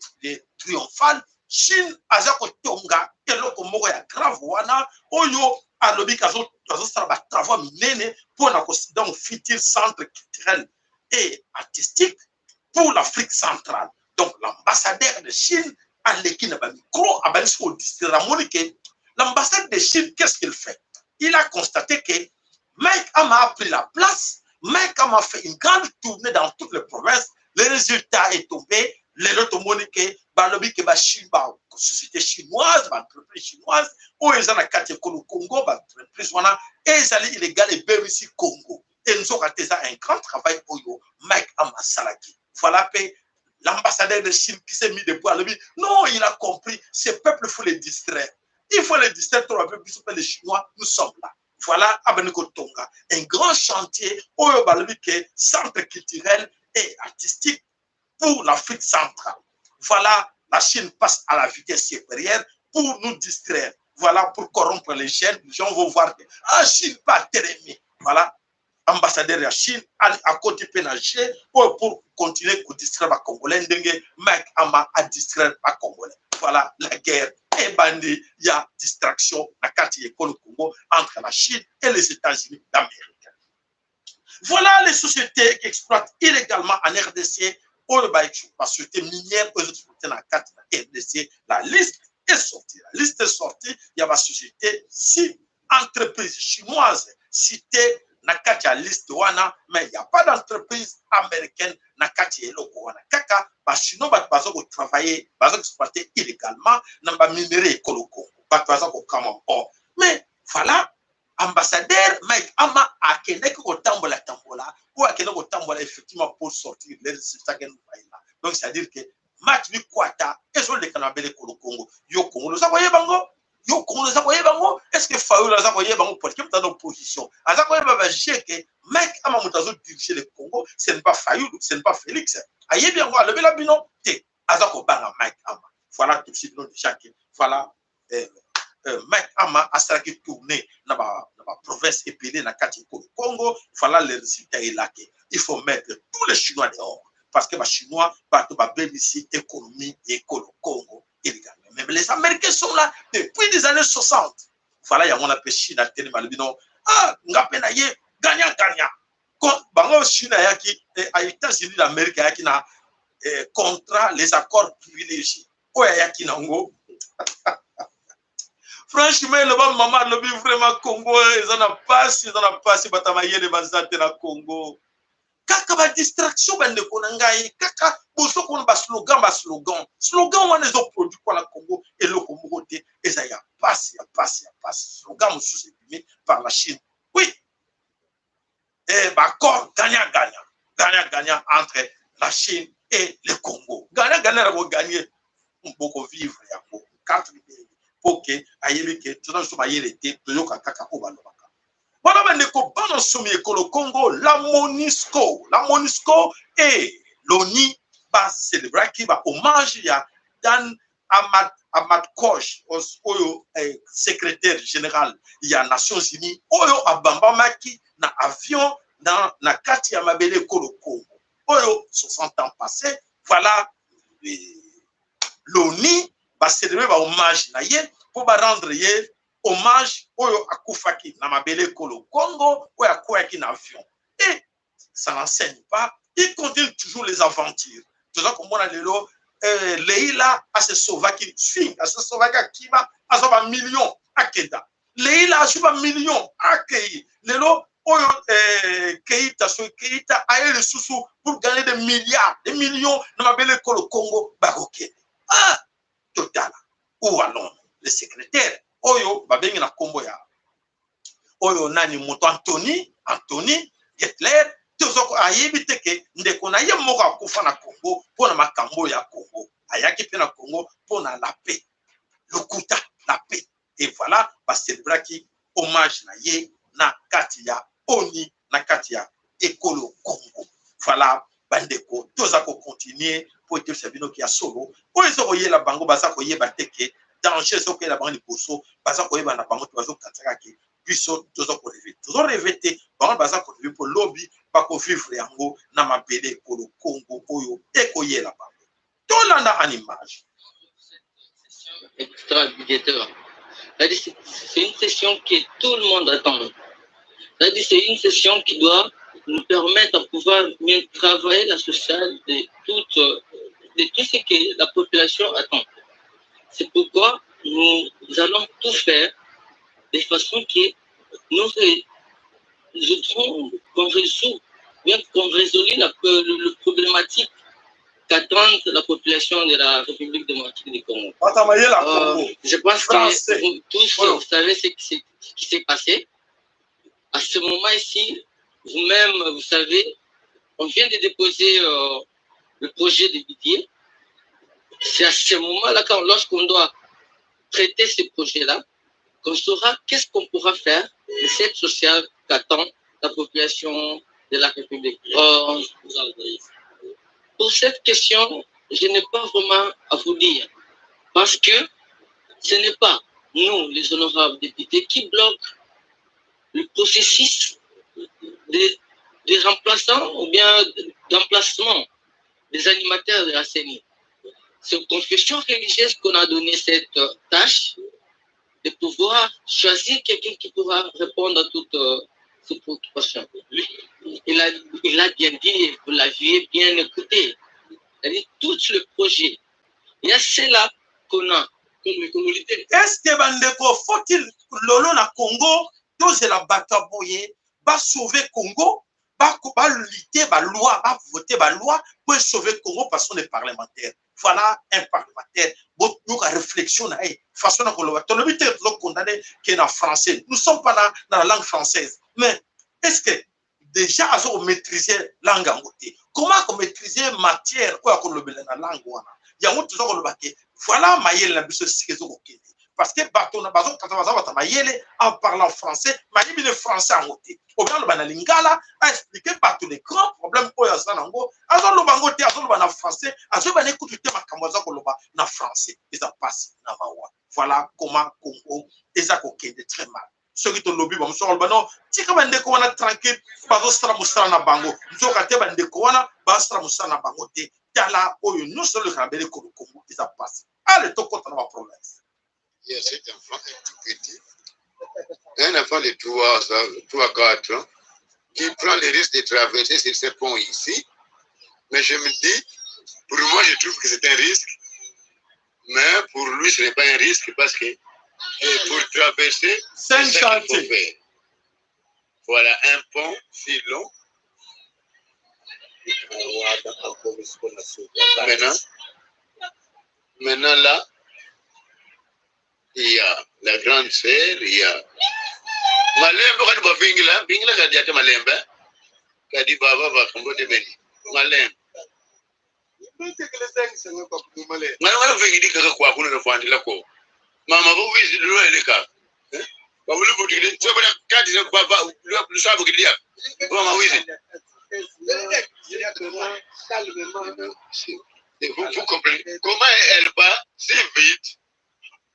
Triomphal. Chine Azako Tonga, Eloko Moya grave wana, Oyo Alobi Kazo Saba travaux minene pour la considérer un futur centre culturel et artistique pour l'Afrique centrale. Donc l'ambassadeur de Chine a l'équipe de micro à Banisco district. L'ambassadeur de Chine, qu'est-ce qu'il fait? Il a constaté que Mike Ama a pris la place, Mike Ama a fait une grande tournée dans toutes les provinces, le résultat est tombé, les autres moniques, Balobi que Chine, société chinoise, entreprise chinoise, où ils ont la carte Congo, entreprise wana, et ils allaient illégal et ici Congo. Et nous avons fait un grand travail pour eux, Mike Ama Salaki. Voilà que l'ambassadeur de Chine qui s'est mis debout à lui, non, il a compris, ces peuples, il faut les distraire. Il faut les distraire trop un peu plus les Chinois, nous sommes là. Voilà, Abeniko Tonga, un grand chantier au centre culturel et artistique pour l'Afrique centrale. Voilà, la Chine passe à la vitesse supérieure pour nous distraire. Voilà, pour corrompre les jeunes. Les gens vont voir que la Chine pas terminé. Voilà, ambassadeur de la Chine à côté pénagé pour continuer à distraire les Congolais. Mike Ama a distraire les Congolais. Voilà, la guerre. Et bandit, il y a distraction à quartier Congo entre la Chine et les États-Unis d'Amérique. Voilà les sociétés qui exploitent illégalement en RDC ou la société minière aux exploitées dans la carte RDC. La liste est sortie. La liste est sortie, il y a ma société, 6 entreprises chinoises citées na kati ya liste wana, mais il n'y a pas d'entreprise américaine na kati ya eloko wana. Kaka, ba chinois bat bazo ko travailler, bazo exploiter illégalement na ba minerai ekolo Congo. Bat bazo ko kama or. Mais voilà, ambassadeur Mike Ama akende ko tambola ou akende ko tambola effectivement pour sortir les résultats que nous voyons là. Donc c'est-à-dire que match ni kwata ezo le kanabele ko Congo. Yo Congo za koye bango. Yo Congo za koye bango. Est-ce que Fayoul za koye bango pour que dans opposition. Aza koye ba que Mike Ama mutazo diriger le Congo, ce n'est pas Fayoul, ce n'est pas Félix. Aye bien quoi, lever la bino te. Aza ko banga Mike Ama. Voilà tout de suite nous déjà que voilà Mike Ama a saraki tourné dans la province épinée dans le Congo. Voilà les résultats là. Il faut mettre tous les Chinois dehors. Parce que les Chinois vont bénéficier de l'économie et le Congo. Même les Américains sont là depuis les années 60. Voilà, il y a mon appel Chine à Télémalbino. Ah, ngapena ye, gagnant. Bango Chine à États-Unis d'Amérique qui na contrat les accords privilégiés. Oya qui nango. Franchement, le bon maman le vit vraiment Congo, ils en ont passé, batamaye les bazate na Congo. Kaka ba distraction bande konangai, kaka boso kon ba slogan. Slogan wana zo produit kwa la Congo et le Congo te et ça y a passe. Slogan mususu bimé par la Chine. Oui. Et ba accord gagnant entre la Chine et le Congo. Gagnant va gagner. On peut vivre ya ko 4 pour que ayebi que tout ça soit yelete to kaka ko balobaka. Voilà bandeko bana somi ekolo Congo la MONUSCO et l'ONU va célébrer qui va hommage ya Dan Ahmad Koch oyo secrétaire général ya Nations Unies oyo abambamaki na avion na kati ya mabele ekolo Congo oyo 60 ans passés. Voilà l'ONU va célébrer va hommage na ye pour rendre ye hommage oyo akufaki na mabele kolo Congo oyo akwaki na avion. Et ça n'enseigne pas, il continue toujours les aventures. Tout ça comme on a lelo Leila a se sauvaki swing, a se sauvaki akiba a soba million akeda. Leila a soba million akei. Lelo oyo Keita a eu le sous pour gagner des milliards, des millions na mabele kolo Congo baroké. Ah, total. Où allons le secrétaire oyo babengi na kombo ya oyo nani moto Anthony Getler tozoko ayebi teke ndeko na ye moko akufa na Congo pona makambo ya Congo ayaki pe na Congo pona la paix lokuta la paix. Et voilà ba célébraki hommage na ye na kati ya oni na kati ya ekolo Congo. Voilà bandeko tozako continuer pour te servir qui a solo oyo zo yela bango bazako yeba teke danger ce que la bande poso baza ko yeba na bango bazo kataka ki biso tozo ko revete bango baza ko pour lobby pas ko vivre yango na mabele ko le Congo oyo eko yela bango to landa en image extra budgétaire. C'est une session que tout le monde attend. C'est une session qui doit nous permettre de pouvoir mieux travailler la sociale de tout ce que la population attend. C'est pourquoi nous allons tout faire de façon que nous résoudrons, qu'on résout la problématique qu'attend la population de la République démocratique du Congo. Je pense que vous tous vous savez ce qui s'est passé. À ce moment ici, vous-même, vous savez, on vient de déposer le projet de budget. C'est à ce moment-là, lorsqu'on doit traiter ce projet-là, qu'on saura qu'est-ce qu'on pourra faire de cette sociale qu'attend la population de la République. Pour cette question, je n'ai pas vraiment à vous dire, parce que ce n'est pas nous, les honorables députés, qui bloquent le processus des remplaçants ou bien d'emplacement des animateurs de la CENI. C'est aux confessions religieuses qu'on a donné cette tâche de pouvoir choisir quelqu'un qui pourra répondre à toutes ces préoccupations. Il a bien dit, vous l'aviez bien écouté, il a dit tout le projet. Il y a cela qu'on a Est-ce que bandeko faut-il lolo na Congo tous la bataboye va sauver Congo va lutter ba loi va voter ba loi pour sauver Congo parce qu'on est parlementaire. Voilà un parlementaire. Donc la réflexion na façon na koloba to le but est condamné qui est en français. Nous sommes pas dans la langue française. Mais est-ce que déjà à maîtriser langue en côté comment qu'on maîtriser matière quoi qu'on le la langue wana ya mutu zo koloba ke voilà mayele na biso sikezo kokende parce que bato na bazo katabaza bata mayele en parlant français mayele le français en côté au bien le bana lingala a expliqué bato les grands problèmes oyo za nango azo lo bango te azo lo bana français azo bana écoute te makambo za koloba na français eza passe na mawa voilà comment Congo eza kokende très mal ceux qui te lobby ba musoro ba non tika bande ko wana tranquille bazo stra musara na bango nzoka te bande ko wana ba stra musara na bango te tala oyo nous sommes le Cameroun ko Congo eza passe allez to kota na problème. Yes, c'est un enfant tout petit. Un enfant de 3-4 ans qui prend le risque de traverser ce pont ici. Mais je me dis, pour moi, je trouve que c'est un risque. Mais pour lui, ce n'est pas un risque parce que pour traverser, c'est un chantier. Voilà, un pont si long. Maintenant là, il y a la grande sœur, il y a Malembe quand va Bingla quand il y a Malembe, quand il va combattre Beni, Malembe. Mwana vengi dika kwa kuna na fandi lako. Mama bo wizi lo eleka. Ba wulu butile tsoba kati na baba lu sabu kidia. Mama wizi. Vous comprenez comment elle va si vite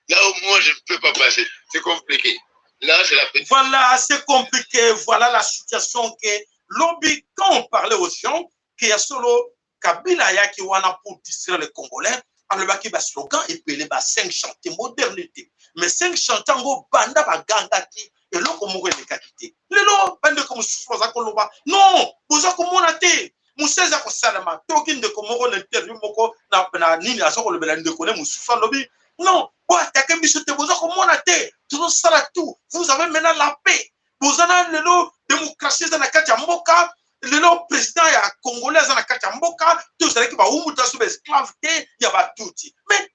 là où moi je ne peux pas passer. C'est compliqué. Là c'est la petite. Voilà, c'est compliqué. Voilà la situation que lobby quand on parlait aux gens qu'il y a solo Kabila yaki wana pour distraire les Congolais, en le baki ba slogan et puis les 5 chanter modernité. Mais 5 chantant go banda ba gangati et loko mo le kakité. Lelo bande comme souffrance akoloba. Non, boza ko monate. Museza ko salama. Tokin de ko mo interview moko na nini asoko le belande ko ne musufa lobby. Non, bo attaquer biso te boza ko monate. Tout ça tout. Vous avez maintenant la paix. Bozana lelo démocratie za na kati ya mboka. Le président ya congolais na kati ya mboka tout ça qui va umuta sous esclave ya ba touti mais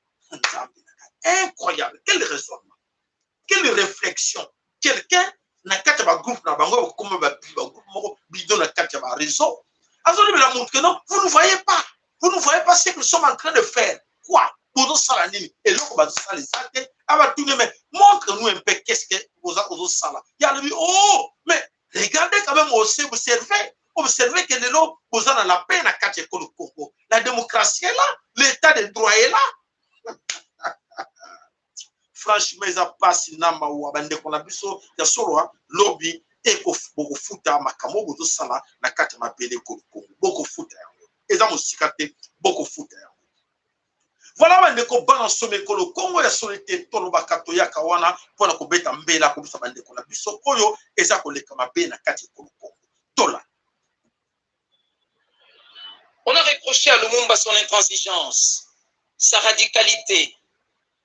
incroyable quel raisonnement quelle réflexion quelqu'un na kati ba groupe na bango comme ba groupe moko bidon na kati ya ba réseau azoli la montre que non vous ne voyez pas ce que nous sommes en train de faire quoi pour ça nini et là on va ça les actes aba tout mais montre-nous un peu qu'est-ce que vous ça là il y a le oh mais regardez quand même aussi observez que les lots posant dans la paix na kati ko le Congo. La démocratie est là, l'état de droit est là. Franchement, ça passe namba ou bande ko na biso ya solo lobby et ko boko futa makamo bozo sala na kati ma pele ko le Congo. Boko futa. Eza musikate boko futa. Voilà bande ko balance me ko le Congo ya solité tolo bakato ya kawana pona ko beta mbela ko bisa bande ko na biso oyo eza ko le kama be na kati ko le Congo. Tola. On a reproché à Lumumba son intransigeance, sa radicalité,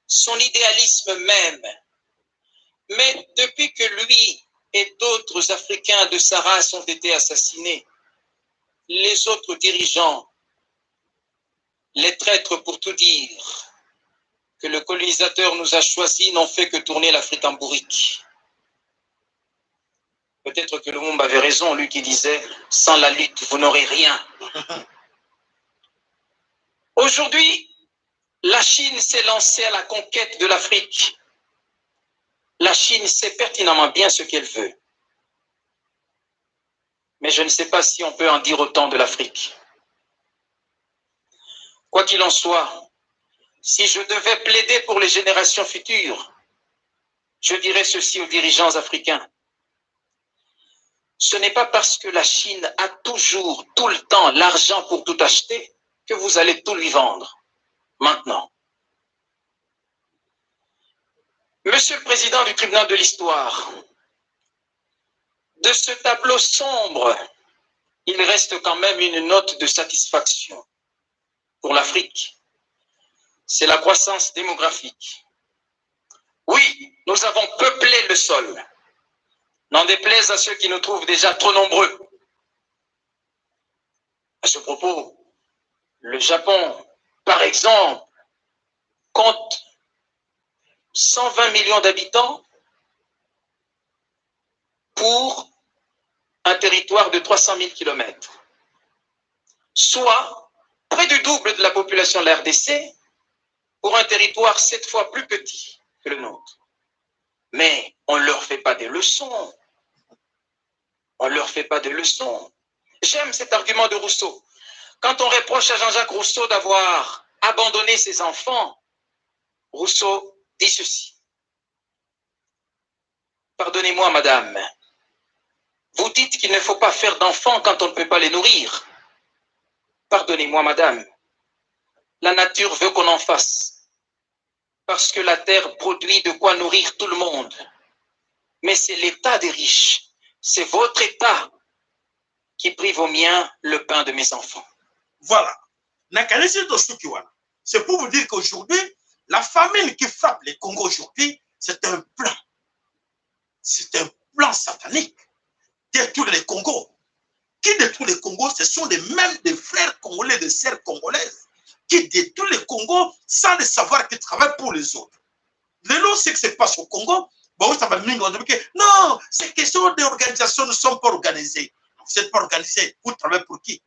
son idéalisme même. Mais depuis que lui et d'autres Africains de sa race ont été assassinés, les autres dirigeants, les traîtres pour tout dire, que le colonisateur nous a choisis, n'ont fait que tourner l'Afrique en bourrique. Peut-être que Lumumba avait raison, lui qui disait « Sans la lutte, vous n'aurez rien ». Aujourd'hui, la Chine s'est lancée à la conquête de l'Afrique. La Chine sait pertinemment bien ce qu'elle veut. Mais je ne sais pas si on peut en dire autant de l'Afrique. Quoi qu'il en soit, si je devais plaider pour les générations futures, je dirais ceci aux dirigeants africains. Ce n'est pas parce que la Chine a toujours, tout le temps, l'argent pour tout acheter que vous allez tout lui vendre, maintenant. Monsieur le Président du tribunal de l'histoire, de ce tableau sombre, il reste quand même une note de satisfaction pour l'Afrique. C'est la croissance démographique. Oui, nous avons peuplé le sol. N'en déplaise à ceux qui nous trouvent déjà trop nombreux. À ce propos, le Japon, par exemple, compte 120 millions d'habitants pour un territoire de 300 000 km, soit près du double de la population de la RDC pour un territoire 7 fois plus petit que le nôtre. Mais on ne leur fait pas des leçons. On ne leur fait pas de leçons. J'aime cet argument de Rousseau. Quand on reproche à Jean-Jacques Rousseau d'avoir abandonné ses enfants, Rousseau dit ceci. Pardonnez-moi, madame, vous dites qu'il ne faut pas faire d'enfants quand on ne peut pas les nourrir. Pardonnez-moi, madame, la nature veut qu'on en fasse, parce que la terre produit de quoi nourrir tout le monde. Mais c'est l'état des riches, c'est votre état qui prive aux miens le pain de mes enfants. Voilà. C'est pour vous dire qu'aujourd'hui, la famine qui frappe les Congos aujourd'hui, c'est un plan. C'est un plan satanique. Détruire les Congos. Qui détruit les Congos, ce sont même des frères congolais, des sœurs congolaises, qui détruisent les Congos sans le savoir qu'ils travaillent pour les autres. Le lot, c'est que se passe au Congo. Bon, ça va non, ces questions d'organisation ne sont pas organisées. Vous n'êtes pas organisé. Vous travaillez pour qui?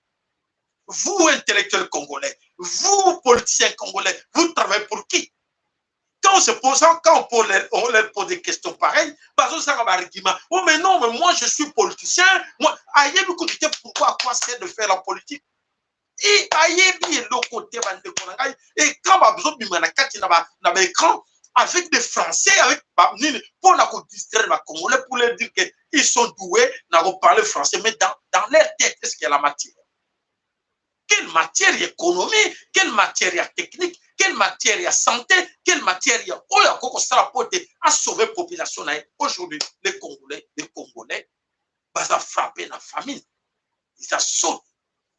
Vous, intellectuels congolais, vous, politiciens congolais, vous travaillez pour qui? Quand on leur pose des questions pareilles, ça va argument. Oh, mais non, mais moi, je suis politicien. Moi, pourquoi à quoi c'est de faire la politique? Et quand on a besoin de écran, avec des Français, avec pour distraire les Congolais, pour leur dire qu'ils sont doués, pour parler français, mais dans leur tête, est-ce qu'il y a la matière? Quelle matière il y a économie, quelle matière il y a technique, quelle matière il y a santé, quelle matière il y a à sauver la population. Aujourd'hui, les Congolais, ils frappé la famine. Ils ont sonné.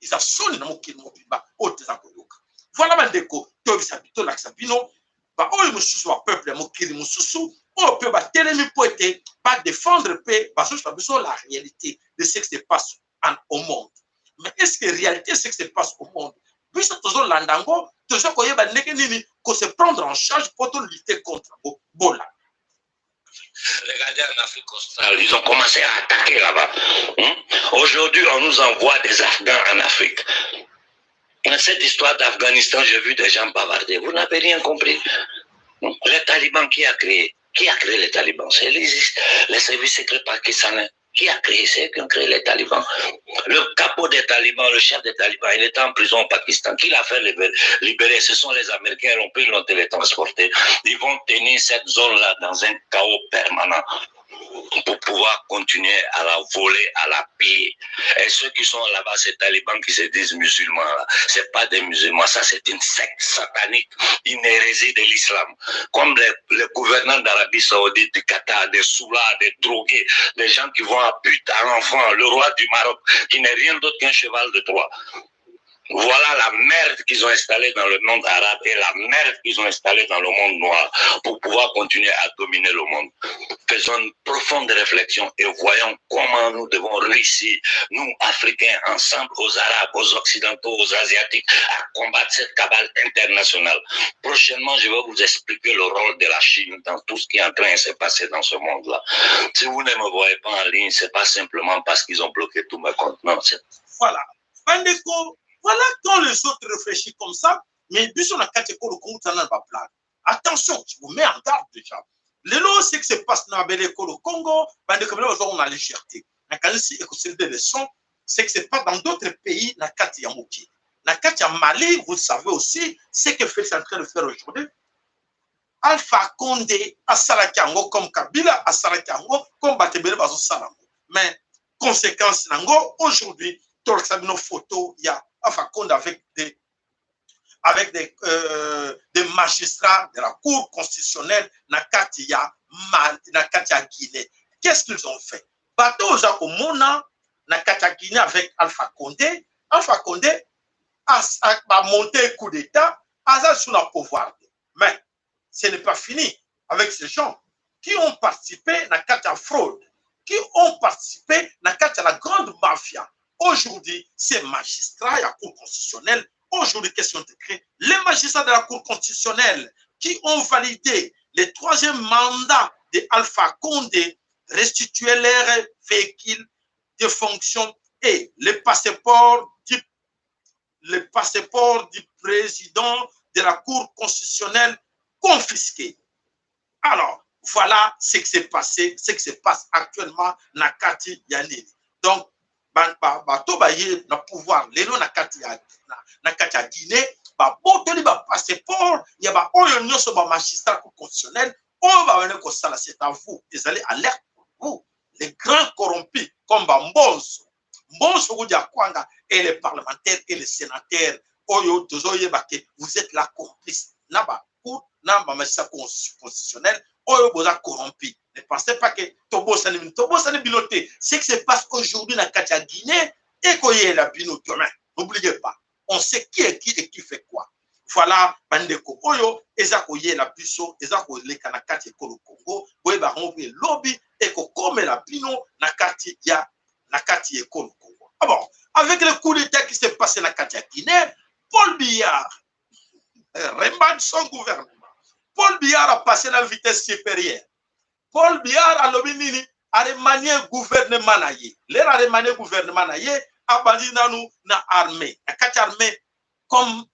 Ils ont sonné dans mon kilo. Voilà, Mandeko, tu as vu, peuple, défendre la réalité de ce qui se passe au monde. Mais est-ce que la réalité, c'est ce qui se passe au monde? Puis, c'est toujours l'andango, toujours qu'on se prendre en charge pour lutter contre Bola. Regardez en Afrique australe, ils ont commencé à attaquer là-bas. Aujourd'hui, on nous envoie des Afghans en Afrique. Dans cette histoire d'Afghanistan, j'ai vu des gens bavarder. Vous n'avez rien compris. Les talibans, qui a créé les talibans? C'est les services secrets pakistanais. Qui a créé? C'est eux qui ont créé les talibans. Le capot des talibans, le chef des talibans, il était en prison au Pakistan. Qui l'a fait libérer? Ce sont les Américains. Ils l'ont télétransporté. Ils vont tenir cette zone-là dans un chaos permanent pour pouvoir continuer à la voler, à la piller. Et ceux qui sont là-bas, ces talibans qui se disent musulmans, c'est pas des musulmans, ça c'est une secte satanique, une hérésie de l'islam. Comme les gouvernants d'Arabie Saoudite, du Qatar, des soulats, des drogués, des gens qui vont à but, à l'enfant, le roi du Maroc, qui n'est rien d'autre qu'un cheval de Troie. Voilà la merde qu'ils ont installée dans le monde arabe et la merde qu'ils ont installée dans le monde noir pour pouvoir continuer à dominer le monde. Faisons une profonde réflexion et voyons comment nous devons réussir, nous, Africains, ensemble, aux Arabes, aux Occidentaux, aux Asiatiques, à combattre cette cabale internationale. Prochainement, je vais vous expliquer le rôle de la Chine dans tout ce qui est en train de se passer dans ce monde-là. Si vous ne me voyez pas en ligne, c'est pas simplement parce qu'ils ont bloqué tous mes comptes. Non, c'est... Voilà. Voilà quand les autres réfléchissent comme ça, mais attention, je vous mets en garde déjà. Les lois, c'est que se passe dans le Congo, on a la légèreté. Des leçons, c'est que se passe dans d'autres pays, dans le Mali, vous savez aussi, ce que Félix est en train de faire aujourd'hui. Alpha Condé, à Salakango, comme Kabila, à Salakango, comme Batebele Bazo Salango. Mais, conséquence, aujourd'hui, dans nos photos, il y a Alpha Condé avec des magistrats de la Cour constitutionnelle, Nakatia Guinée. Qu'est-ce qu'ils ont fait? Bateau au Mona, Nakatia Guinée avec Alpha Condé. Alpha Condé a monté un coup d'État, a sur le pouvoir. Mais ce n'est pas fini. avec ces gens qui ont participé dans la fraude, qui ont participé dans la grande mafia. Aujourd'hui, ces magistrats de la Cour constitutionnelle, aujourd'hui, question de créer les magistrats de la Cour constitutionnelle qui ont validé le 3e mandat de Alpha Condé, restituer leurs véhicules de fonction et le passeport du président de la Cour constitutionnelle confisqué. Alors, voilà ce qui s'est passé, ce qui se passe actuellement dans Kati Yanini. Donc, Tobaye na pouvoir, lelo na Kati ya Guinée, botoli ba passeport, il y a ba oyo nyoso ba magistrat constitutionnel, on va venir comme ça, c'est à vous. Vous allez alerte pour vous, les grands corrompus comme Mbonso. Mbonso Kwanga et les parlementaires et les sénateurs, oyo tozoye bake, vous êtes la complice. Naba pour naba magistrat constitutionnel, oyo boza corrompu. Ne pensez pas que Tobo Sani Biloté, ce qui se passe aujourd'hui dans la Guinée et qu'il la Bino demain. N'oubliez pas, on sait qui est qui et qui fait quoi. Voilà, Bandeko Oyo, Ezako Ye la Biso, Ezako Le Kanakati Kolo Congo, Boeba Rombi Lobby, et comme la Bino, Nakati Ya, Nakati Kolo Congo. Ah bon, avec le coup d'État qui s'est passé dans la Guinée, Paul Biya rembat son gouvernement. Paul Biya a passé la vitesse supérieure. Paul Biya a l'obéni a remanié gouvernement naïe. L'air a remanié gouvernement naïe, a bandi nanou na armée. A quatre armée comme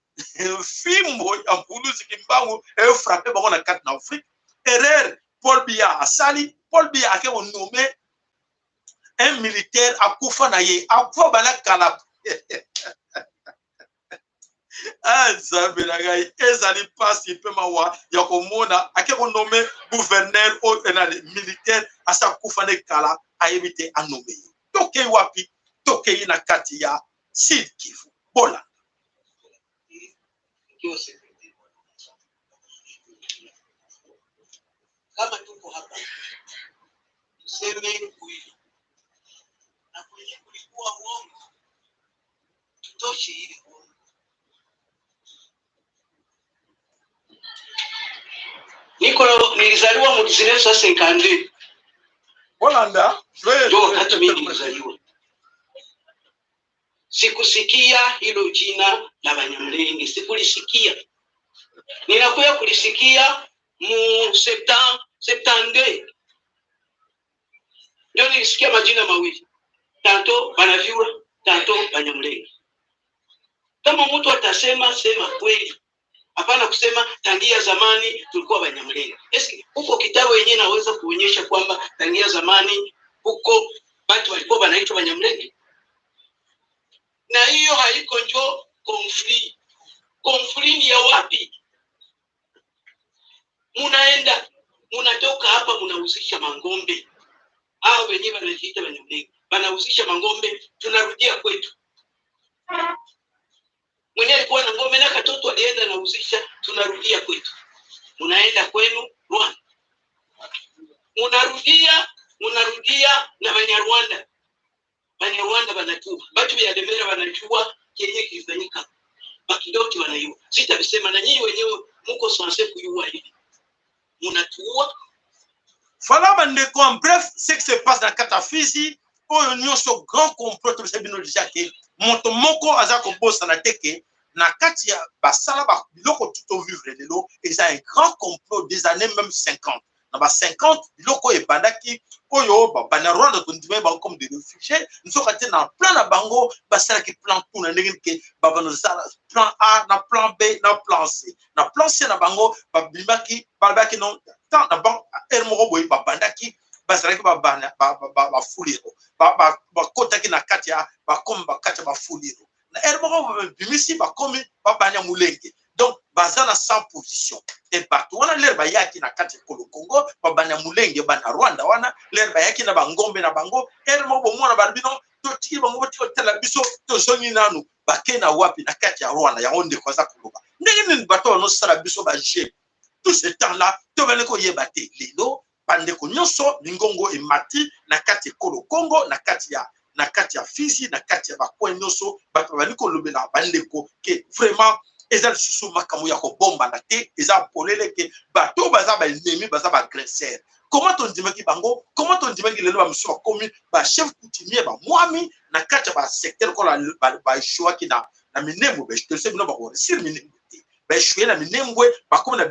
Fimbo, en Poulouse, Kimbango, et frappé bon na quatre en Afrique. Erreur, Paul Biya a sali, Paul Biya a nommé un militaire à Koufa naïe, à Koufa Balakala. Ça n'allait pas si peu mawa yakomona akeko nommé gouverneur ou militaire à sa koufane kala a évité à nommer toke wapi toke na kati ya Sud Kivu bola kama tuko hapa tuseme kweli na kwenye kulikuwa uongo tutoshe ili nilizaliwa mu 1952. Holanda, ndio wakati mimi nilizaliwa. Sikusikia hilo jina la Banyamulenge, sikulisikia. Ninakuya kulisikia mu septembre. Ndio nilisikia majina mawili. Tanto Banavyura, tanto Banyamulenge. Kama mtu atasema sema kweli. Hapana kusema tangia zamani tulikuwa Banyamulenge. Eski huko kitabu yenyewe naweza kuonyesha kwamba tangia zamani huko watu walikuwa wanaitwa Banyamulenge? Na hiyo haiko njo conflict. Conflict ni ya wapi? Munatoka hapa munauzisha mangombe. Hao wenyewe wanajiita Banyamulenge. Wanauzisha mangombe, tunarudia kwetu. Mwenye alikuwa na ngombe na katoto alienda na uzisha, tunarudia kwetu. Munaenda kwenu Rwanda. Munarudia na Banyarwanda. Banyarwanda banajua. Batu ya Demera banajua kenye kilifanyika. Bakidoti wanajua. Sitabisema na nyinyi wenyewe muko sanse kujua hivi. Munatuua. Voilà, bandeko, en bref, ce qui se passe dans Katafizi, oyo nyonso grand complot to sebino dijake. Moto moko azako bossa na teke na kati ya basala ba biloko tout vivre lelo et ça un grand complot des années même 50 na ba 50 biloko e bandaki oyo ba Banyarwanda kundime ba comme des réfugiés nso kati na plan na bango basala ki plan tout na ndenge ke ba banozala plan A na plan B na plan C na bango ba bimaki balbaki non tant na bango ermo boy ba bandaki basala ki ba fuliro ba kota ki na kati ya ba comme ba kati ba fuliro na ermo bimisi ba comme ba Banyamulenge donc bazana sans position et partout wana lerba yaki na kati ko Congo ba Banyamulenge ba na Rwanda wana lerba yaki na bangombe na bango ermo bo mona balbino to tiki bango to tela biso to zoni nanu ba kena wapi na kati ya Rwanda ya onde kwa za kuloba ndenge ni bato no sala biso ba je tout ce temps là to bele ko yebate lelo bandeko nyonso lingongo e mati na kati ko Congo na kati ya Fizi na kati ya bakwe nyonso bato baliko lobela bandeko ke vraiment eza lisusu makambo ya kobombana te eza polele ke bato baza baennemi baza baagresseur. Comment tondimaki bango, comment tondimaki lelo bamisusu bakomi bachef coutumier bamwami na kati ya basecteur kola baeshuaki na minembwe betose bino bakoresir minembwe te baeshue na minembwe bakomi na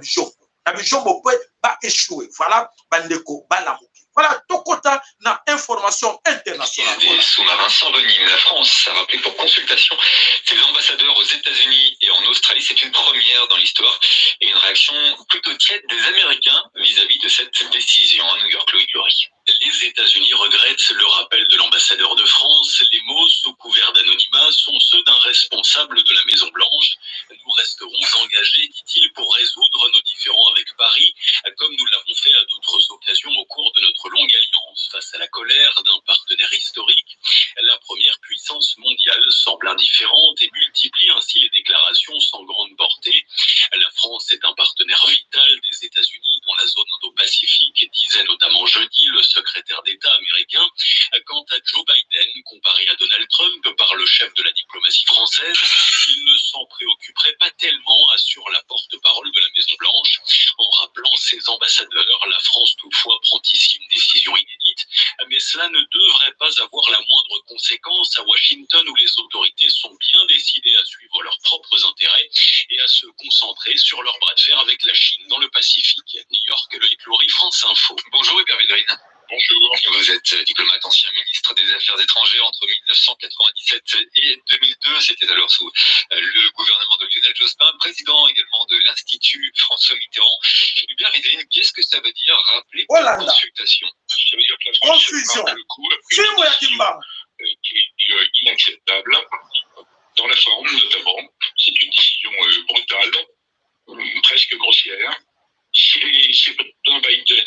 bijombo mpe baeshue. Voilà bandeko balamuki. Voilà, Tokota na information internationale. Des sous-marins s'enveniment. La France a rappelé pour consultation ses ambassadeurs aux États-Unis et en Australie. C'est une première dans l'histoire et une réaction plutôt tiède des Américains vis-à-vis de cette décision à New York. Loïc Lory. Les États-Unis regrettent le rappel de l'ambassadeur de France. Les mots sous couvert d'anonymat sont ceux d'un responsable de la Maison-Blanche. Nous resterons engagés, dit-il, pour résoudre nos différends avec Paris, comme nous l'avons fait à d'autres occasions au cours de notre longue alliance. Face à la colère d'un partenaire historique, la première puissance mondiale semble indifférente et multiplie ainsi les déclarations sans grande portée. La France est un partenaire vital des États-Unis dans la zone Indo-Pacifique, disait notamment jeudi le secrétaire d'État américain. Quant à Joe Biden, comparé à Donald Trump par le chef de la diplomatie française, il ne s'en préoccuperait pas tellement, assure la porte-parole de la Maison-Blanche. En rappelant ses ambassadeurs, la France toutefois prend ici une décision inédite, mais cela ne devrait pas avoir la moindre conséquence à Washington où les autorités sont bien décidées à suivre leurs propres intérêts et à se concentrer sur leur bras de fer avec la Chine dans le Pacifique. New York, Loïc Lory, France Info. Bonjour Hubert Védrine. Bonjour. Vous êtes diplomate, ancien ministre des Affaires étrangères entre 1997 et 2002. C'était alors sous le gouvernement de Lionel Jospin, président également de l'Institut François Mitterrand. Hubert Védrine, qu'est-ce que ça veut dire rappeler consultation? Ça veut dire que la France marque le coup qui est inacceptable, dans la forme notamment. C'est une décision brutale, presque grossière. Si le président Biden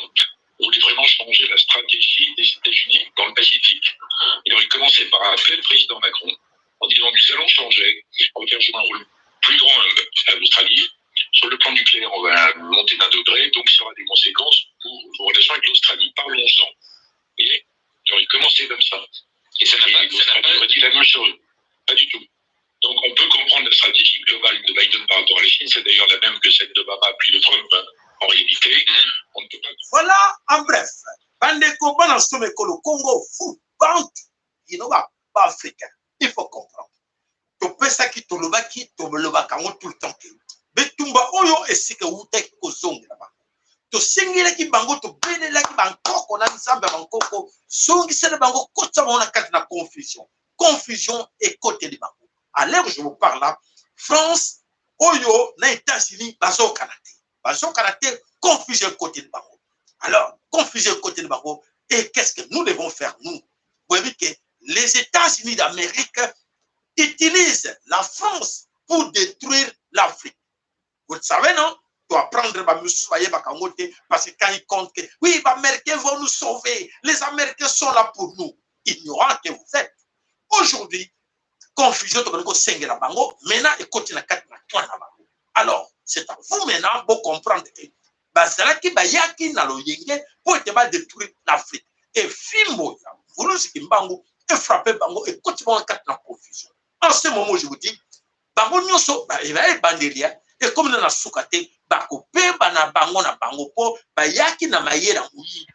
voulait vraiment changer la stratégie des États-Unis dans le Pacifique, il aurait commencé par appeler le président Macron en disant nous allons changer, on va faire jouer un rôle plus grand à l'Australie. Sur le plan nucléaire, on va monter d'un degré, donc il y aura des conséquences pour vos relations avec l'Australie. Parlons-en. Vous voyez, il aurait commencé comme ça. Et ça n'a pas dit la même chose. Pas du tout. Donc on peut comprendre la stratégie globale de Biden par rapport à la Chine, c'est d'ailleurs la même que celle d'Obama puis de Trump. En réalité, on ne peut pas... Voilà, en bref, bandeko bana some ko le Congo fou bantu inoba pas africain. Il faut comprendre. To pesa ki to lobaki to lobaka ngo tout le temps ke. Betumba oyo esike utek ko zongi la ba. To singile ki bango to belela ki bankoko na nzambe bankoko songi sele bango kotsa mona kati na confusion. Confusion et côté de bango. À l'heure où je vous parle là, France oyo na États-Unis bazo Canada. Bazo Canada confusion côté de bango. Alors, confusion côté de bango. Et qu'est-ce que nous devons faire, nous? Vous voyez que les États-Unis d'Amérique utilisent la France pour détruire l'Afrique. Vous le savez, non? Tu dois prendre parce que quand ils comptent que oui, les Américains vont nous sauver, les Américains sont là pour nous, ignorants que vous êtes. Aujourd'hui, confusion, maintenant, écoutez la carte. Alors, c'est à vous maintenant pour comprendre que Bazalaki Bayaki Naloyenge pour être détruire l'Afrique. Et Fimbo, vous nous dites Bango, et frapper Bango, et continuer en quatre la confusion. En ce moment, je vous dis, Bango Nyoso, il va être banderia, et comme dans la soukate, Bako Peba na Bango na Bango po, Bayaki na Mayera Mouyi,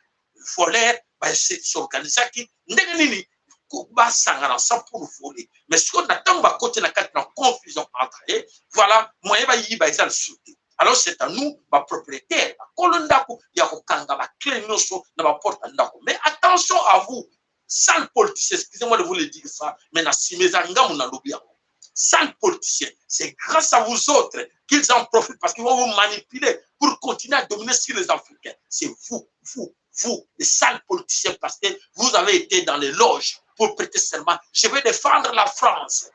Folaire, s'organisaki, Ndenini, Kuba Sangara, ça pour voler. Mais ce qu'on attend, va côté la quatre la confusion entre eux, voilà, moi, il va y avoir le soutien. Alors c'est à nous, ma propriétaire, mais attention à vous, sans politicien, excusez-moi de vous le dire ça, mais sans politicien, c'est grâce à vous autres qu'ils en profitent parce qu'ils vont vous manipuler pour continuer à dominer sur les Africains. C'est vous, les sales politiciens, parce que vous avez été dans les loges pour prêter serment. Je vais défendre la France.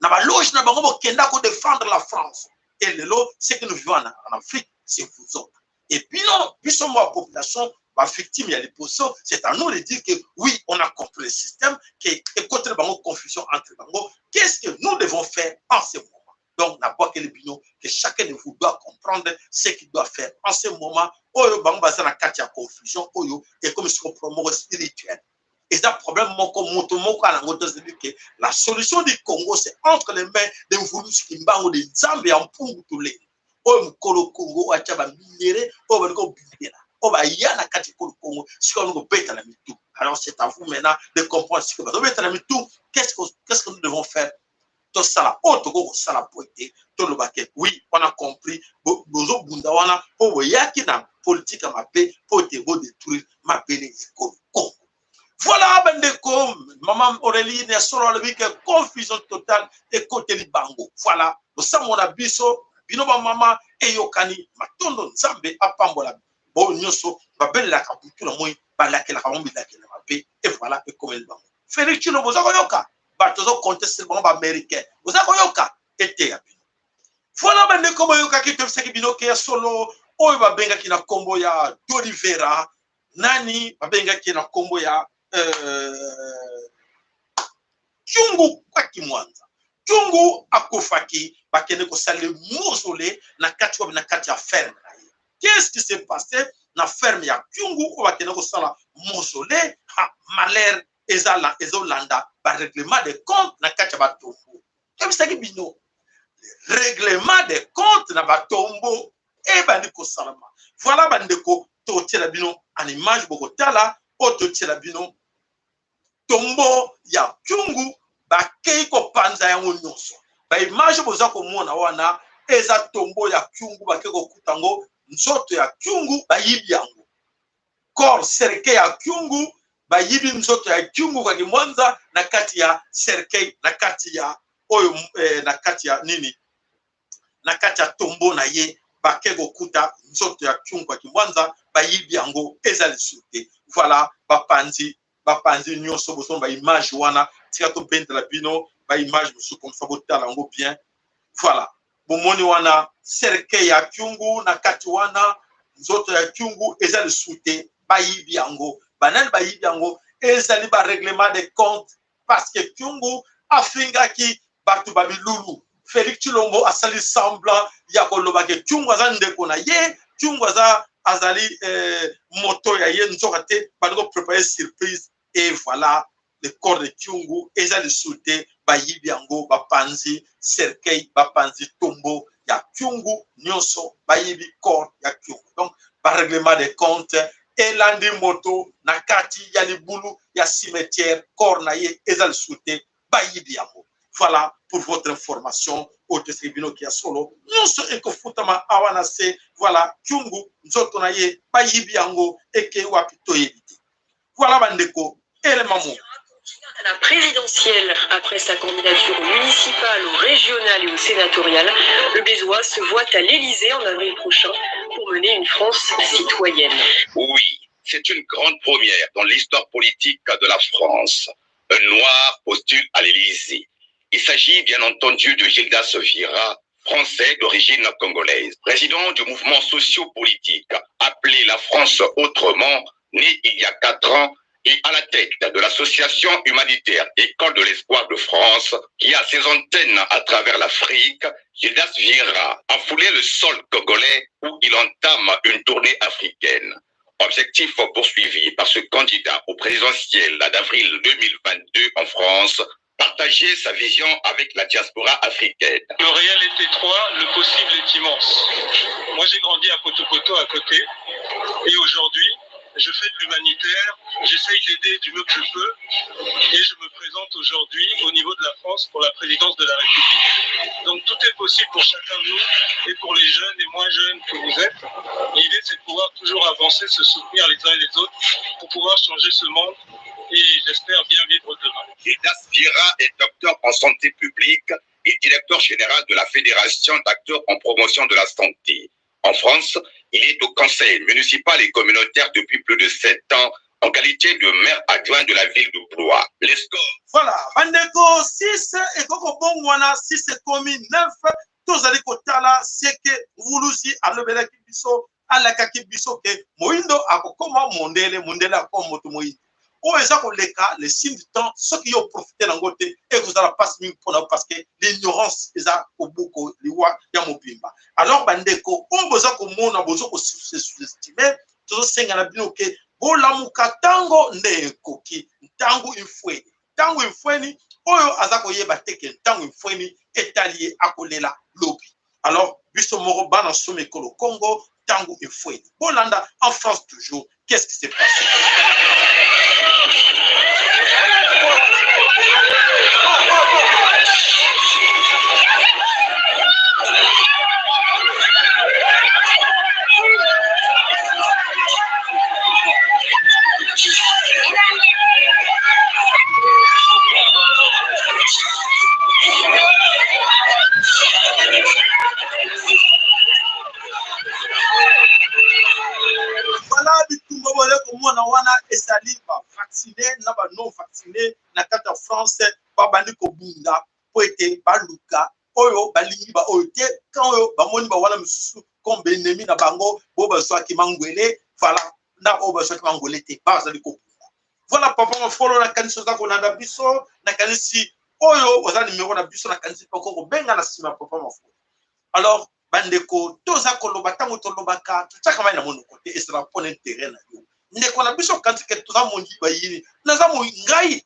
Dans la loge, nous allons défendre la France. Et le lot, ce que nous vivons en Afrique, c'est vous autres. Et puis non, puisque moi, la population, ma victime, il y a les poissons, c'est à nous de dire que oui, on a compris le système, qu'il y a une confusion entre les bango. Qu'est-ce que nous devons faire en ce moment? Donc, n'importe quel bino, que chacun de vous doit comprendre ce qu'il doit faire en ce moment. Oyo bango basana kati ya confusion, oyo, et comme ce qu'on promeut spirituel. Et ça, problème, que la solution du Congo, c'est entre les mains des Mvulus Kimbango, des Zambie en Pungutule. O Mkolo Congo, a Tchaba minéré, o Belgo Bindera. O Bayana Katikolo Congo, si on nous bête à la mitou. Alors, c'est à vous maintenant de comprendre ce que vous bête à la mitou. Qu'est-ce que nous devons faire? Tout ça, ça la poété, tout le baquet. Oui, on a compris. Bozo Bundawana, o Yakina, politique à ma paix, pour te détruire ma paix. Voilà, Bendeko, maman Aurélie, ne sera le week confusion totale et côté du bango. Voilà, le Samona Biso, Binoba Mama, et Yokani, Matondo, Zambe, Apambola, Bon Nyoso, Babella Kaputu, la Moui, Balake la Kambi, la Kelamape, et voilà, et comme le bango. Félix Chino, vous avez yoka, Batozo conteste le bango américain, vous avez yoka, et Théabino. Voilà, Bendeko, Yoka, qui te fait Bino, qui est solo, Oiba Benga, qui n'a combo ya Dolivera, Nani, Babenga, qui n'a combo ya. Chungu kwa Kimwanza. Chungu akufaki bakene ko sale mausolée na kati wa na kati ya ferme. Qu'est-ce qui s'est passé na ferme ya Chungu o bakene ko sala mausolée ha malheur ezolanda ba règlement des comptes na kati ya batombo. Ebisaki bino. Règlement des comptes na batombo e bandi ko salama. Voilà bandeko to tiela bino en image bokotala o to tiela bino tombo ya Chungu ba keiko panza yango nyonso ba image boza komona wana eza tombo ya Chungu ba keiko kutango nzoto ya Chungu ba yibi yango corps cercueil ya Chungu ba yibi nzoto ya Chungu kwa Kimwanza na kati ya cercueil na kati ya oyo na kati ya nini na kati ya tombo na ye ba keiko kuta nzoto ya Chungu kwa Kimwanza ba yibi yango eza lisute. Voilà bapanzi nyonso boson ba image wana tika to bente la bino ba image musu comme ça botala ngo bien. Voilà bomoni wana cercueil ya Chungu na kati wana nzoto ya Chungu ezali sute ba yibi yango banani ba yibi yango ezali ba règlement des comptes parce que Chungu afinga ki batu babilulu Félix Chilombo asali semblant ya koloba ke Chungu azande kona ye Chungu azali moto ya ye nzoka te bango préparer surprise. Et voilà, le corps de Chungu, ezali sauté, ba yibi yango, ba panzi, cercueil, ba panzi, tombeau, ya Chungu, nyonso, ba yibi corps, ya Chungu. Donc, par règlement des comptes, elandi moto, na kati, ya libulu, ya cimetière, corps na ye, ezali sauté, ba yibi yango. Voilà, pour votre information, au tribunal qui a solo, nyonso eko futama awanase, voilà, Chungu, nzoto na ye, ba yibi yango, eke wapito yebite. Voilà, bandeko, élément. À la présidentielle, après sa candidature municipale, au régional et au sénatorial, le Bézois se voit à l'Élysée en avril prochain pour mener une France citoyenne. Oui, c'est une grande première dans l'histoire politique de la France. Un Noir postule à l'Élysée. Il s'agit bien entendu de Gildas Vira, français d'origine congolaise, président du mouvement socio-politique appelé La France Autrement, né il y a 4 ans, et à la tête de l'association humanitaire École de l'Espoir de France, qui a ses antennes à travers l'Afrique. Gildas Vira a foulé le sol congolais où il entame une tournée africaine. Objectif poursuivi par ce candidat au présidentiel d'avril 2022 en France, partager sa vision avec la diaspora africaine. Le réel est étroit, le possible est immense. Moi j'ai grandi à Poto à côté, et aujourd'hui, je fais de l'humanitaire, j'essaye d'aider du mieux que je peux et je me présente aujourd'hui au niveau de la France pour la présidence de la République. Donc tout est possible pour chacun de nous et pour les jeunes et moins jeunes que vous êtes. L'idée c'est de pouvoir toujours avancer, se soutenir les uns et les autres pour pouvoir changer ce monde et j'espère bien vivre demain. Gildas Vira est docteur en santé publique et directeur général de la Fédération d'acteurs en promotion de la santé. En France, il est au conseil municipal et communautaire depuis plus de 7 ans en qualité de maire adjoint de la ville de Blois. Les scores. Voilà, bandeko 6 et koko bongwana 6 komi 9 tozali kotala seke vuluzi alobela kibiso alaka kibiso ke moindo akokoma mondele akoma moto moindo. O eza koleka le signe du temps ceux qui ont profité nangote et vous allez passer min pona parce que l'ignorance eza obuko liwa ya mobimba. Alors bandeko on boza ko mona bozo ko sous-estimer tozo senga na bino ke bolamuka tango nde koki tangu infweni tangu infweni oyo azako yeba teke tangu infweni etalié akolela lobi. Alors biso moko bana some ekolo Congo tangu infweni Bolanda en France toujours. Qu'est-ce qui s'est passé? Voilà bitumba bole komona wana ezali ba vacciné na ba non vacciné na kata France ba bandi ko bunda po ete baluka oyo balingi ba oyo te kan oyo bamoni ba wana misusu kombe ennemi na bango bo bazwaki mangwele voilà na oyo bazwaki mangwele te bazali ko bunda. Voilà papa mafolo na kanisi ozako na biso na kanisi oyo oza numéro na biso na kanisi poko ko benga na sima papa mafolo. Alors bandeko toza koloba tango tolobaka tutaka mai na monoko te esala pona intérêt na yo ndeko na biso kanti ke toza mondi bayini naza mo ngai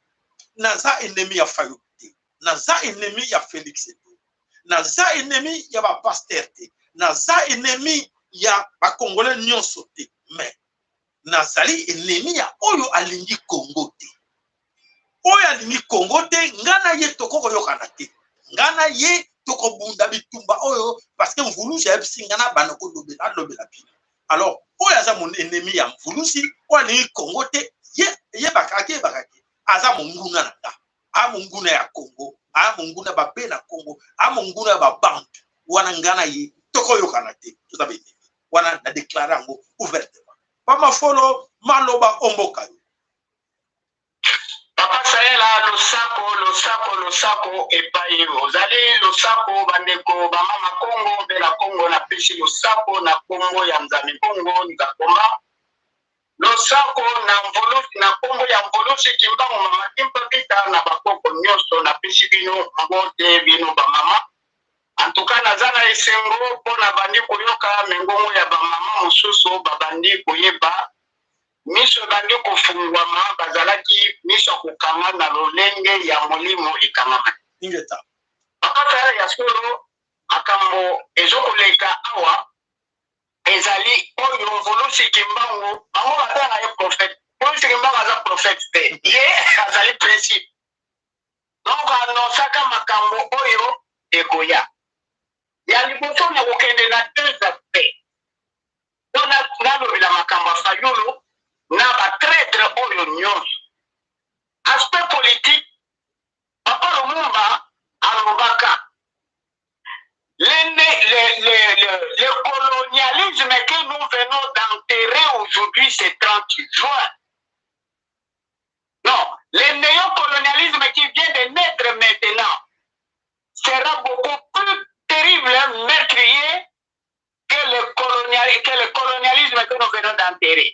naza ennemi ya Fayulu te naza ennemi ya Félix te naza ennemi ya ba pasteur te naza ennemi ya ba congolais nyonso te mais nazali ennemi ya oyo alingi Congo te oyo alingi Congo te ngana ye tokoko yokana te ngana ye toko bunda bitumba oyo parce que mvulusi ya bisingana bana ko lobela bina. Alors oyo aza mon ennemi ya mvulusi oyo alingi Congo te ye bakaki aza monguna na nga a monguna ya Congo a monguna ba be na Congo a monguna ba bantu wana ngana ye toko yokana te toza be wana na déclarer ngo ouvertement pa mafolo maloba omboka Papa Sayela losako epai ozali losako bandeko bamama Congo bela Congo na pesi losako na Congo ya Nzambe Congo nikakomba losako na Congo ya mvulusi kimbango mama timpa vita na bakoko nyonso na pesi bino mbote bino bamama en tout cas nazana esengo pona bandi koyoka mengongo ya bamama mosusu babandi koyeba miso bandi kofungwama bazalaki miso kokanga na lolenge ya molimo ekangama ingeta bakafere ya solo akambo ezokoleka awa ezali oyo mvulusi kimbangu bango batanga ye prophète mvulusi kimbangu aza prophète te ye azali principe donc anosaka makambo oyo ekoya ya liboso na kokende na deux aspects mpona nalobela makambo ya Fayulu na batraître oyo nyonso aspect politique Papa Lumumba alobaka le colonialisme que nous venons d'enterrer aujourd'hui c'est 30 juin. Non, le néocolonialisme qui vient de naître maintenant sera beaucoup plus terrible, meurtrier que le colonialisme que nous venons d'enterrer.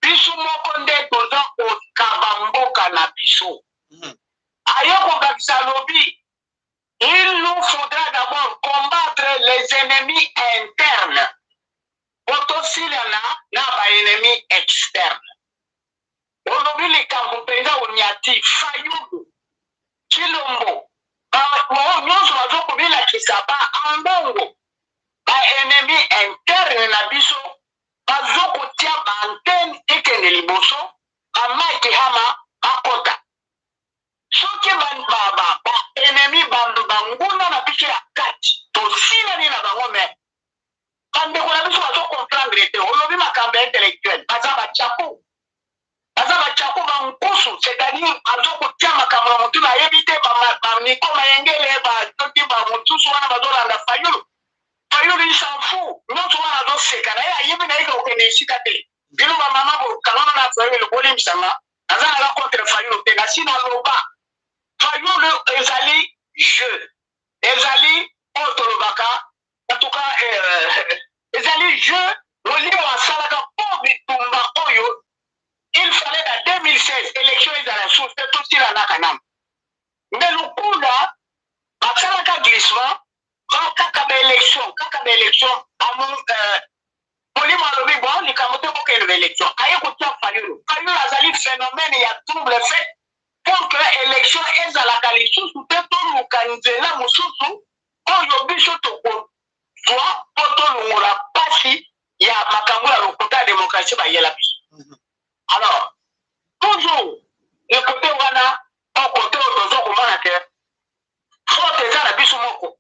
Biso moko nde toza kokaba mboka na biso ayo kokabisa lobi il nous faudra d'abord combattre les ennemis internes otosilana na baennemis externes olobi likambo mpenza onyati Fayulu Chilombo nyonso bazokobilakisa ambongo baennemis interne na biso bazokotia baantene ekende liboso amaike hama akota soki baenemi banguna na biso ya kati tosilani na bango me bandeko na biso bazokomprendre te olobi makambo ya intellectuel baza bachaku bankusu c'est-à-dire azokotia makambo na motu nayebi te bamiko mayengele batoki bamosusu wana bazolanda Fayulu Fayulu il s'en fout nyonso wana azoseka na ye ayebi na ye kokende esika te bino bamama bokangana na Fayulu bolimbisanga aza naza contre Fayulu te nasi naloba Fayulu ezali jeu ezali oyo tolobaka en tout cas ezali jeu molimo asalaka mpo bitumba oyo il fallait na 2016 élection ezala susu te tosilanaka nanu nde lokula basalaka glissement kaka ba élection molimo alobi bon likambo te kokende l'élection. Aïe, Koutia Fayulu. Fayulu a un phénomène, il y a trouble fait pour que l'élection est à la qualité sous tout le candidat, Moussoussou, quand il y a soit pour la passi, il y a Makamura, le côté démocratie, il y a la biche. Alors, toujours, le côté Wana, au côté de Zokumana, faut que ça la biche moko.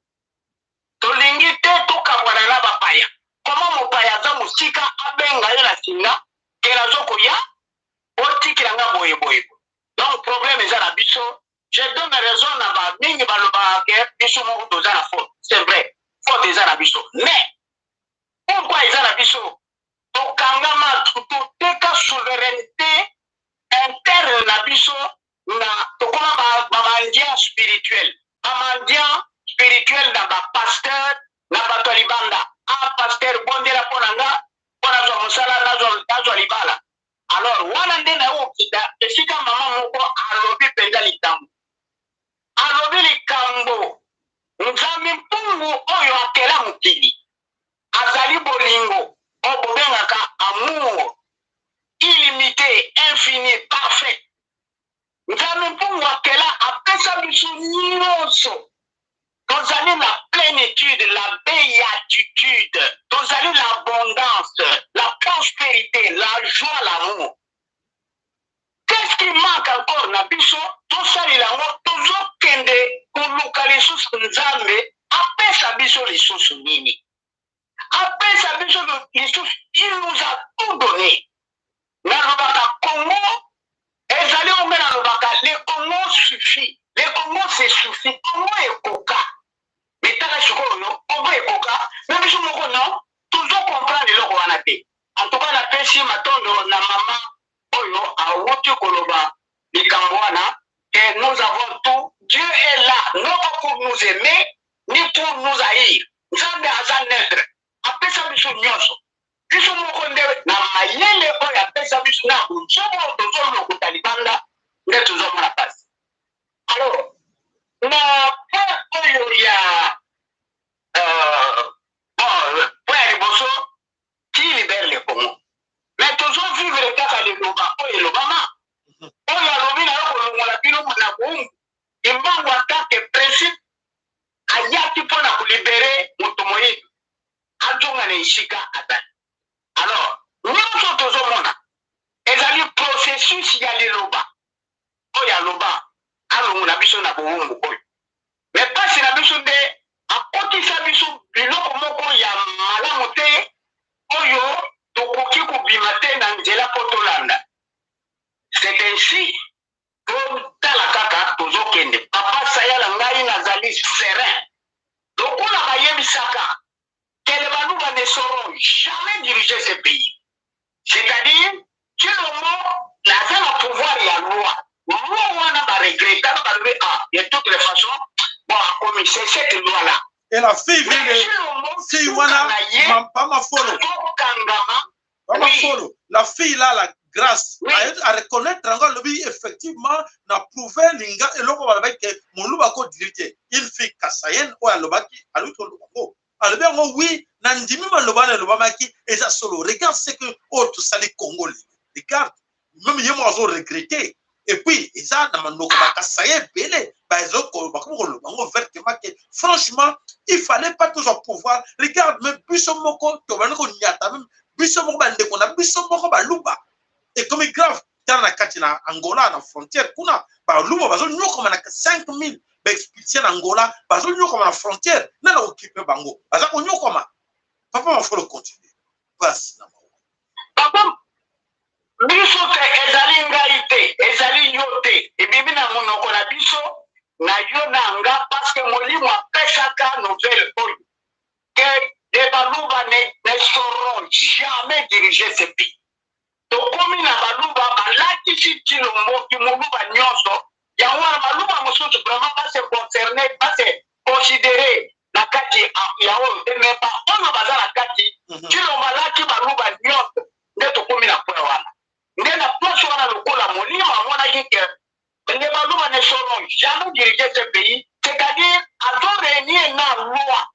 Tolingi te to kamwana na bapaya. Comment mon paya za musika abenga ya la singa, kela zoko ya, oti kilanga boye boye. Donc, problème est à la bicho. Je donne raison à ma mingi baloba ke bicho moko doza na faute. C'est vrai. Faute est à la bicho. Mais, pourquoi est à la bicho? Tokangama tuteka souveraineté interne na bicho na tokoma bamandia spirituel. Bamandia spirituel na ba pasteur na ba tolibanda. Un pasteur bondela ponanga pona zo musala nazo libala. Alors, wana ndena ukita esika mama moko alobi penga likambo. Alobi likambo. Nzambi mpungu oyo akela mukili. Azali bolingo. Obobengaka amour. Illimité, infini, parfait. Nzambi mpungu akela apesa biso nyonso. Tozali la plénitude, la béatitude. Tozali l'abondance, la prospérité, la joie, l'amour. Qu'est-ce qui manque encore na biso? Tosali lango, tozokende koluka lisusu nzambe, apesa biso lisusu nini? Apesa biso lisusu, il nous a tout donné. Na lobaka Congo, ezali ombe na lobaka, le Congo suffit. Le Congo se suffit. Congo ekoka. Mais t'as la chocolat, Congo ekoka. Mais biso moko non, toujours comprendre le roi te. En tout cas, la pêche matondo na maman oyo a wotu koloba likambwana et nous avons tout. Dieu est là, non pas pour nous aimer, ni pour nous haïr. Nzambe aza neutre. Apesa biso nyonso. Biso moko nde na mayele oyo apesa biso na nzomo tozo lokuta libanda nde tozo mona pasi. Alors, na point oyo ya point ya liboso qui libère le Congo. Mais toujours vivre kaka le loba oyo lobama. Oyo alobi na yo kolongola bino na bongo. Imbangu atake principe ayaki mpona kolibere moto moyibi. Ajonga na ishika atani. Alors, nyonso tozomona ezali processus ya liloba oyo aloba alongola biso na bongo oyo. Mais pasi na biso nde akotisa biso biloko moko ya malamu te oyo tokoki kobima te na nzela po tolanda. C'est ainsi tala kaka tozokende. Papa sayala ngai nazali serein. Lokola bayebisaka que les Balouba ne sauront jamais diriger ce pays. C'est-à-dire que le mot, la pouvoir et la loi. Loi, on a regretté, de toutes les façons, bon, comme c'est cette loi-là. Et la fille vient de... Si wana, pas ma follow. Pas ma follow. La fille là, la grâce, à reconnaître encore le pays, effectivement, n'a prouvé l'inga et l'on va avec mon loubako dirigé. Il fait Kassayen ou à l'obaki, à l'autre loubako. Alors, oui, Nandimi Malobane Lobamaki, et ça solo. Regarde ce que autres salés Congolais. Regarde, même ils m'ont regretté. Et puis, ils ont franchement, il ne fallait pas toujours pouvoir. Regarde, même Bissomoko, Tobanoko Niata, même Bissomoko Bandekona, Bissomoko Baluba. Et comme il grave, dans la Katina, Angola, dans la frontière, Kuna, Baluba, nous comme 5000. Expulsé en Angola, parce que nous comme la frontière, nous avons occupé Bango. Parce que nous comme papa, il faut le continuer. Vas-y. Papa, biso te ezali ngaite, ezali yote. Et bibi na monoko na biso na yo na nga parce que molimo apesaka nouvelle oyo. Que les Balouba ne sauront jamais diriger ce pays. Donc comme na Balouba balaki Chilombo ki moluba nyonso. Yawa Balouba mosusu vraiment pas se concerner, pas se considérer la kati yawo mais pas on va dans la kati. Chilombo laki Balouba nyonso ndeto komi na point wana. Ndena place wana lokola molimo amona yike. Les Balouba ne sauront jamais diriger ce pays, c'est-à-dire à réunir na loi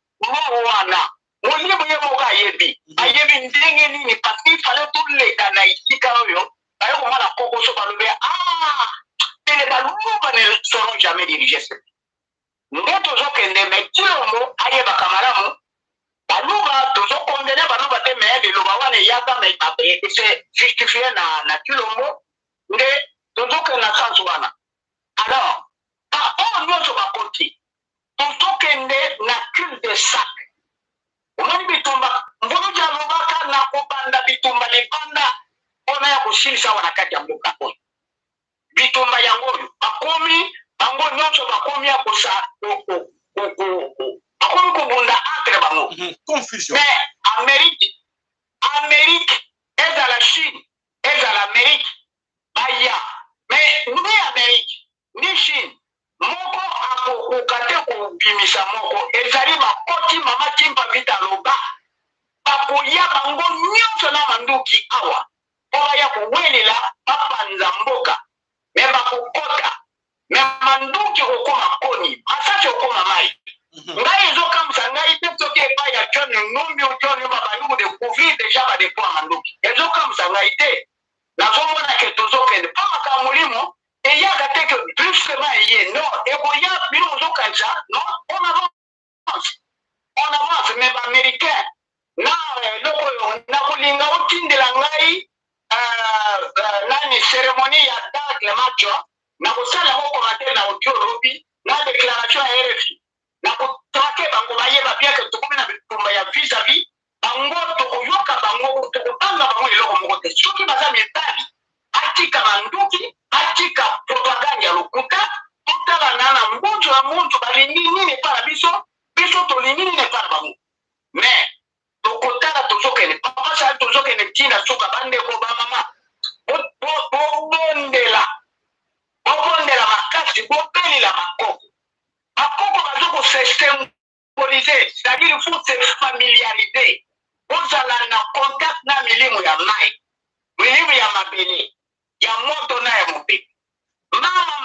wana. Molimo ye moko ayebi ayebi ndenge nini parce qu'il fallait toleka na esika oyo baye komona kokoso balobi tele baluba ne seront jamais dirigés ce pays nde tozokende me tilomo ayebaka malamu baluba tozokondene baluba te me liloba wana eyaka me se justifie na tilomo nde tozokende na sansi wana alors oyo nyonso bakoti tozokende na cul de sac omoni bitumba mvulu jalobaka na kobanda bitumba libanda mpona ya kosilisa wana kati ya mboka oyo bitumba yango oyo bakomi bango nyonso bakomi ya kosa bakomi kobunda entre bango mais Amérique ezala Chine ezala Amérique baya mais ni Amérique ni Chine moko akokoka te kobimisa moko ezali bakoti mama Kimpa Vita loba bakoya bango nyonso na manduki awa mpo baya kowelela bapanza mboka me bakokota me manduki kokoma koni masasi okoma mai ngai ezokamwisa ngai te soki epai ya John Numbi o John babandi kodécouvrir déjà badepo ya manduki ezokamwisa ngai te nazomona ke tozokende mpo makambo molimo eyaka te ke brusquement eye non ekoya bino ozokanisa non on avance me baaméricain na eloko oyo nakolinga otindela ngai nani cérémonie ya dagle macho nakosala yango commentaire na audio lobi na déclaration ya RFI nakotrake bango bayeba bien ke tokomi na bitumba ya vis-à-vis bango tokoyoka bango tokotanga bango eloko moko te soki baza mibali atika manduki atika propagande ya lokuta totala na mbunzu ya muntu balingi nini epa na biso tolingi nini epa na bango mais tokotala tozokende papa sali tozokende ntina soka bandeko bamama bobondela makasi bobelela makoko bazo kosymboliser c'est-à-dire il faut se familiariser ozala na contact na milimo ya mai milimo ya mabele ya moto na ya mopepe mama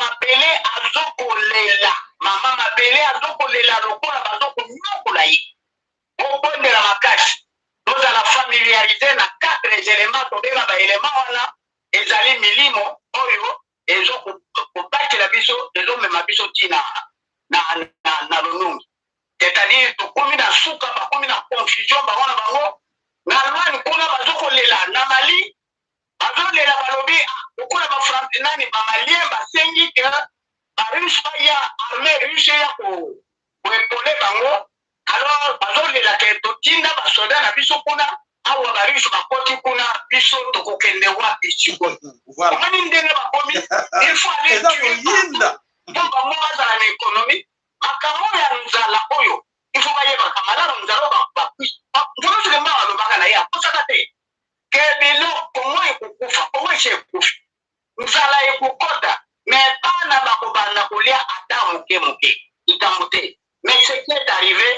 mabele azokolela lokola bazokonyokola ye obondela makasi tozala familiarize na 4 éléments tobenga baélément wana ezali milimo oyo ezokobakela biso ezomema biso ntina na lonungi c'est-à-dire tokomi na suka bakomi na confusion bango na bango na lwani kuna bazokolela na mali bazolela balobi okola bafrance nani bamalien basengi ke barusse baya armée russe ya koepole bango alors bazolela ke totinda basoda na biso kuna awa barusse bakoti kuna biso tokokende wapi sikoyo omoni ndenge bakomi il faut aller mpo bango bazala na économie makambo ya nzala oyo il faut bayebaka malamu nzala oyo nzoloselema balobaka na ye aposaka te ke biloko mo ekokufa omo esi ekufi nzala ekokota mais bana bakobanda kolia ata moke likambo te mais ce qui est arrivé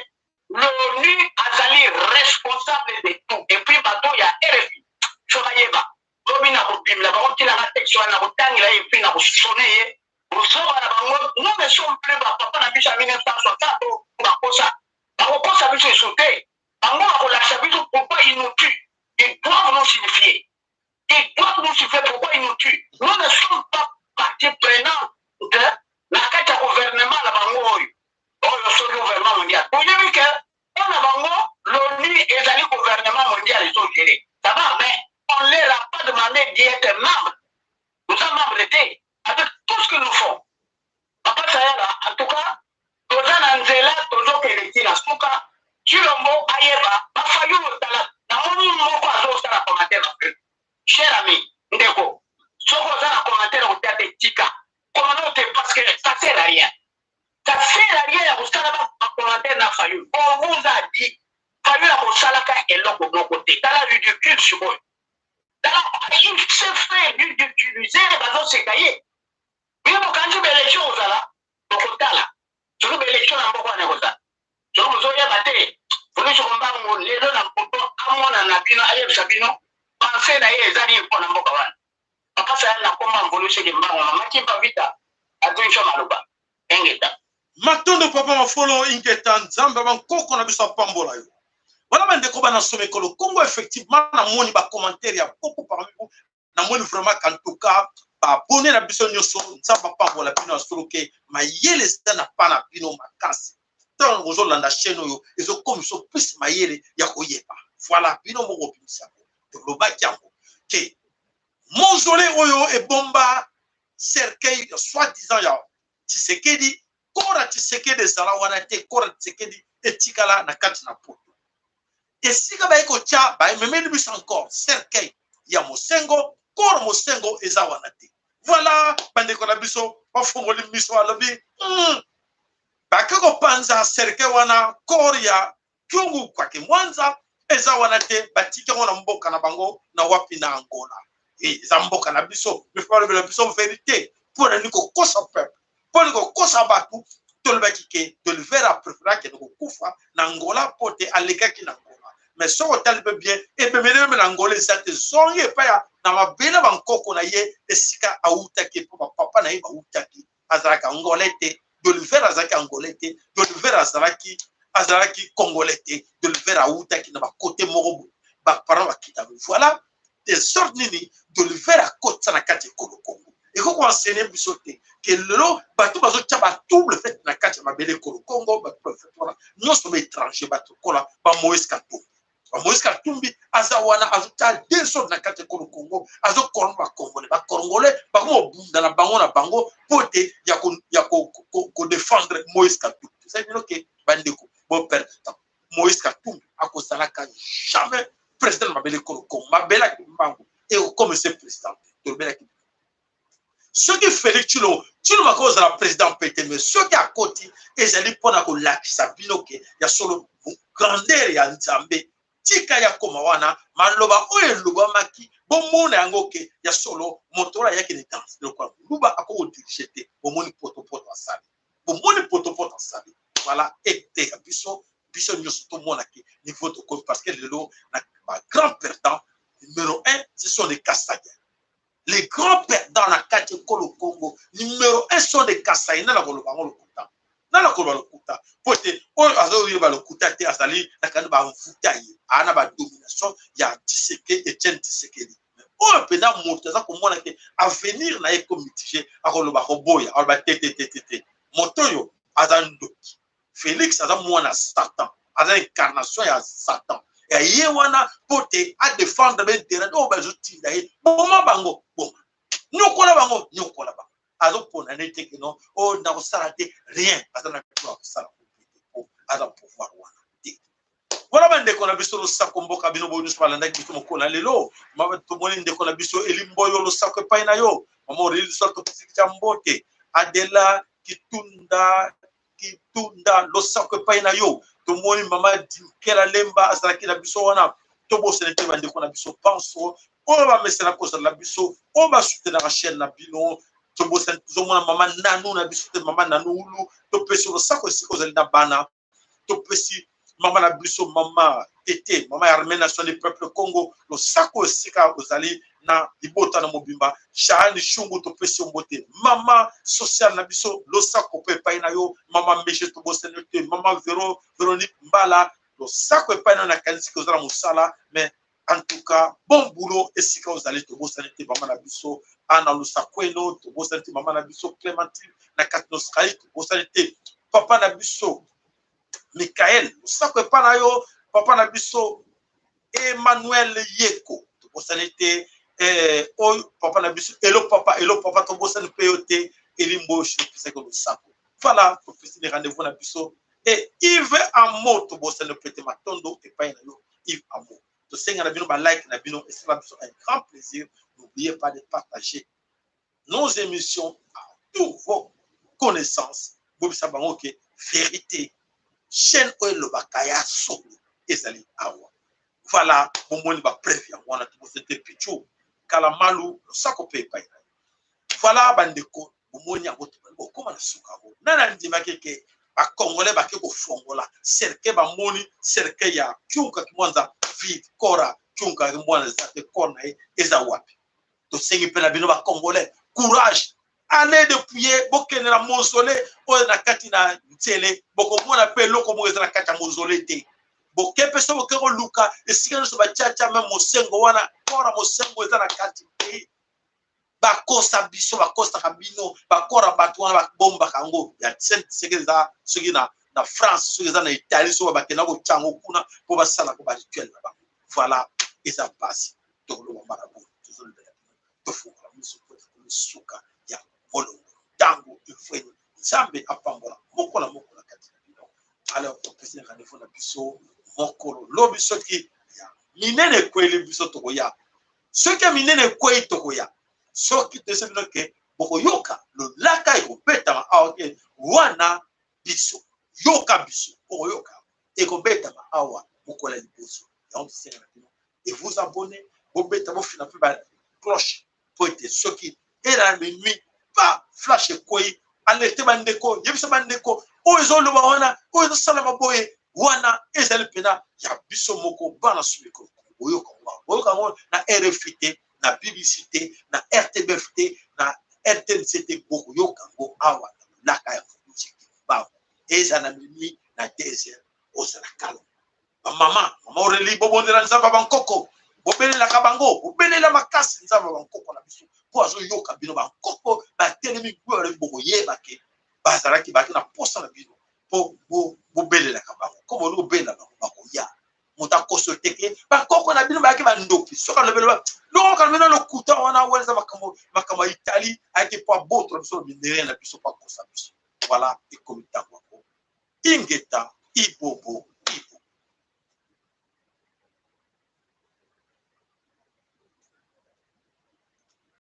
l'ONU azali responsable de tout et puis bato ya RFI so bayeba lobi na kobimela bakotilanga texte wana na kotangela ye puis na kosone ye kozoba na bango nous ne sommes plus bapapa na biso ya 1960 to bakosa bakokosa biso esu te bango bakolakisa biso pourquoi ils nous tuent ils doivent nous signifier pourquoi ils nous tuent nous ne sommes pas partie prenante de la kati ya gouvernement na bango oyo soki gouvernement mondial oyebi ke mpona bango l'ONU ezali gouvernement mondial ezogere ça va mais on leur a pas demandé d'y être membre nous sommes membres te avec tout ce que nous faisons papa sayala en tout cas toza na nzela tozokende ntina suka chilombo ayeba bafayulu otala namoni moko azosala commentaire afrique cher ami ndeko soko oza na commentaire kotia te tika komano te parce que ça sert à rien ya kosala bacommentaire na fayulu on vous a dit fayulu ya kosalaka eloko moko te tala ridicule sikoyo il se fait d'utiliser bazoseka ye bino bokanzi baélection ozala tokotala soki baélection na mboka wana ekozala soki bozoyeba te polisi kombango lelo na mpoto amona na bino ayebisa bino pense na ye eza nini mpona mboka wana papa sayali na koma mvoluseke mbango mama Kimpa Vita adunisho maloba engeta matondo papa mafolo ingeta nzambe bankoko na biso apambola yo Voilà, bandeko bana somme que le Congo, effectivement, na moni ba commentaire, il y a beaucoup parmi vous, na moni vraiment qu'en tout cas, ba bonne la biso nyoso, ça va pas pour la bino soloke, ma yele ça n'a pas na bino makasi. Tant aux la chaîne yo, ils ont comme so plus ma yele ya koyeba. Voilà, bino mo opinisa. De l'obaki yango. Que mausolée oyo et bomba cercueil soi-disant ya Tshisekedi, kora Tshisekedi zala wana te, kora Tshisekedi etikala na kati na poto. Et si ka ba eko tia ba memeli bis encore cercueil ya Mosengo, kora Mosengo eza wana te. Voilà, bandeko na biso ba fongoli biso alobi. Ba ko panza cercueil wana kora ya Kyungu kwa Kimwanza eza wana te, batika wana mboka na bango na wapi na Angola. Et eza mboka na biso, mais faut le biso vérité pour ne ko kosa peuple, pour ne ko kosa batu, to le bakike de le vera préféra que ko kufa na Angola pote aleka ki na Angola. Mais so hotel be bien et be mene na Angola zate zonye pa ya na mabela bankoko na ye esika auta ki papa na ye auta ki azaraka Angolete, de le vera azaki Angolete, de le vera azaraki Congolais, de le faire à Outa qui n'a pas côté morobo, parents à qui voilà des sortes de le faire à côté na kati Congo. Et qu'on enseigne bisoté que le bateau bazo tchaba double fait na kati ma belle Congo, bateau fait voilà. Nous sommes étrangers bateau kola ba Moïse Katumbi. Ba Moïse Katumbi azawana azuta deux sortes na kati Congo, azo kolomba Congolais, ba Congolais ba mo bunda na bango pote ya ko défendre Moïse Katumbi. C'est dire que bandeko bon perdre de temps. Moïse Katumbi a kosalaka jamais président de Mabele Congo, Mabela Kimbangu et comme c'est président de Mabela Kimbangu. Ceux qui Félix Tshilo m'a cause la président pété, mais ceux qui à côté, ils allaient prendre la Sabino qui y a solo grandeur et Nzambe. Tika ya komawana, maloba oye luba maki, bon monde yango ke ya solo motora yake ni danse. Donc luba ako dirigete, bon moni poto asali. Bon moni poto asali. Voilà, et biso nyos tout le monde qui niveau de cause parce que le lot na grand perdant numéro 1 ce sont les Kassaïens. Les grands perdants na kati Kolo Congo numéro 1 sont des Kassaïens na la kolobango lokuta. Na la kolobango lokuta. Pote o azo yeba lokuta te asali na kan ba mfutayi ana ba domination ya Tshisekedi Etienne Tshisekedi. O pena moto za ko mona ke avenir na eko mitigé akoloba roboya alba tete motoyo azando. Félix a mwana Satan, a l'incarnation ya Satan. Et il y a pote à défendre les terrains. Oh, ben je tire d'ailleurs. Bon, bango, bon. Nous kola bango, nous kola bango. Alors pour n'être que non, oh, n'a pas rien. Attends, n'a pas ça pour pouvoir wana. Voilà, ben dès qu'on a visto le sac comme boka bino bonus par l'andak biso mokona lelo. Maman tout le monde dès qu'on a visto elimboyo le sac pa na yo. Maman ril sorte petit jambote. Adela Kitunda lo sako pa na yo to moni mama kela lemba asaki na biso wana to bo senete bande ko na biso penso o ba mesena ko la biso o ba soutenir la chaîne na bino to bo senete zo mona mama nanu na biso te mama nanu ulu to pesi lo sako siko zali na bana to pesi mama na biso mama tete mama armée nation du peuple Congo lo sako sika ozali na ibota na mobimba shani shungu to pesi mbote mama social na biso lo sako pe pa na yo mama meje to bosenete mama Véronique Mbala lo sako pa na kanisi ko zala musala mais en tout cas bon boulot et sika ozali to bosenete mama na biso ana lo sakweno to bosenete mama na biso Clémentine na katnos kai to bosenete papa na biso Michael lo sako pa na yo papa na biso Emmanuel Yeko to bosenete papa na biso hello papa to bosen POT elimbo chez le sako voilà pour faire rendez-vous na biso et Yves Amo to bosen PT Matondo et pas na yo Yves Amo to senga na bino ba like na bino et c'est un grand plaisir. N'oubliez pas de partager nos émissions à tous vos connaissances bobi sabango ke vérité chaîne oyo bakaya so ezali awa voilà bon moni ba prévient wana to bosen pichu Kalamalu, sako pe pa. Voilà bandeko, bomoni yango to koma na suka ho. Nana ndima keke ba Congolais ba keko fongola, cerke ba moni, cerke ya Kyunga Kimwanza vide, kora Kyunga Kimwanza te kona eza wapi. To sengi pe na bino ba Congolais, courage. Allez depuis bokene na mausolée o na kati na télé, boko mona pe loko mo eza na kati na mausolée te. boke peso boke ko luka esika no so ba chacha même mosengo wana kora mosengo ezana kati pe bakosa biso bakosa kabino bakora batu wana bakbomba kango ya sekeza sugina na France sugeza na Italie so bakena ko chango kuna po basala ko ba rituel là-bas voilà et ça passe to lo marabu to le to fu la miso ko suka ya bolo tango ifweni zambe apambola mokola kati bino alors to pese ka defo na biso mokolo lo biso ki ya minene kweli biso to ya ce que minene kweli to ya soki tese bino ke boko yoka lo laka iko beta awa wana biso yoka biso boko yoka iko beta awa mokola biso donc c'est et vous abonnez vous beta vous fina ba cloche pour être soki era minuit pas flash koi alerte bandeko yebisa bandeko ozo lo wana ozo sala maboye wana ezali pena ya biso moko bana subiko oyoka na RFT na publicité na RTBFT na RTNCT boko yokango awa na kaya fuji ba ezana mimi na desert osana kalo mama oreli bobondela nzamba bankoko bobelela kabango bobelela makasi nzamba bankoko na biso po azo yoka bino bankoko batelemi gwere boko yeba ke bazaraki baki na posa na bino po bobelela kabango komo lo bela bako ya muta kosoteke bakoko na bino baki bandoki soka lobelo no kalmena lo kuta wana weza makama Italie ake pa botre biso bindere na biso pa kosa biso voilà et komita kwako ingeta ibobo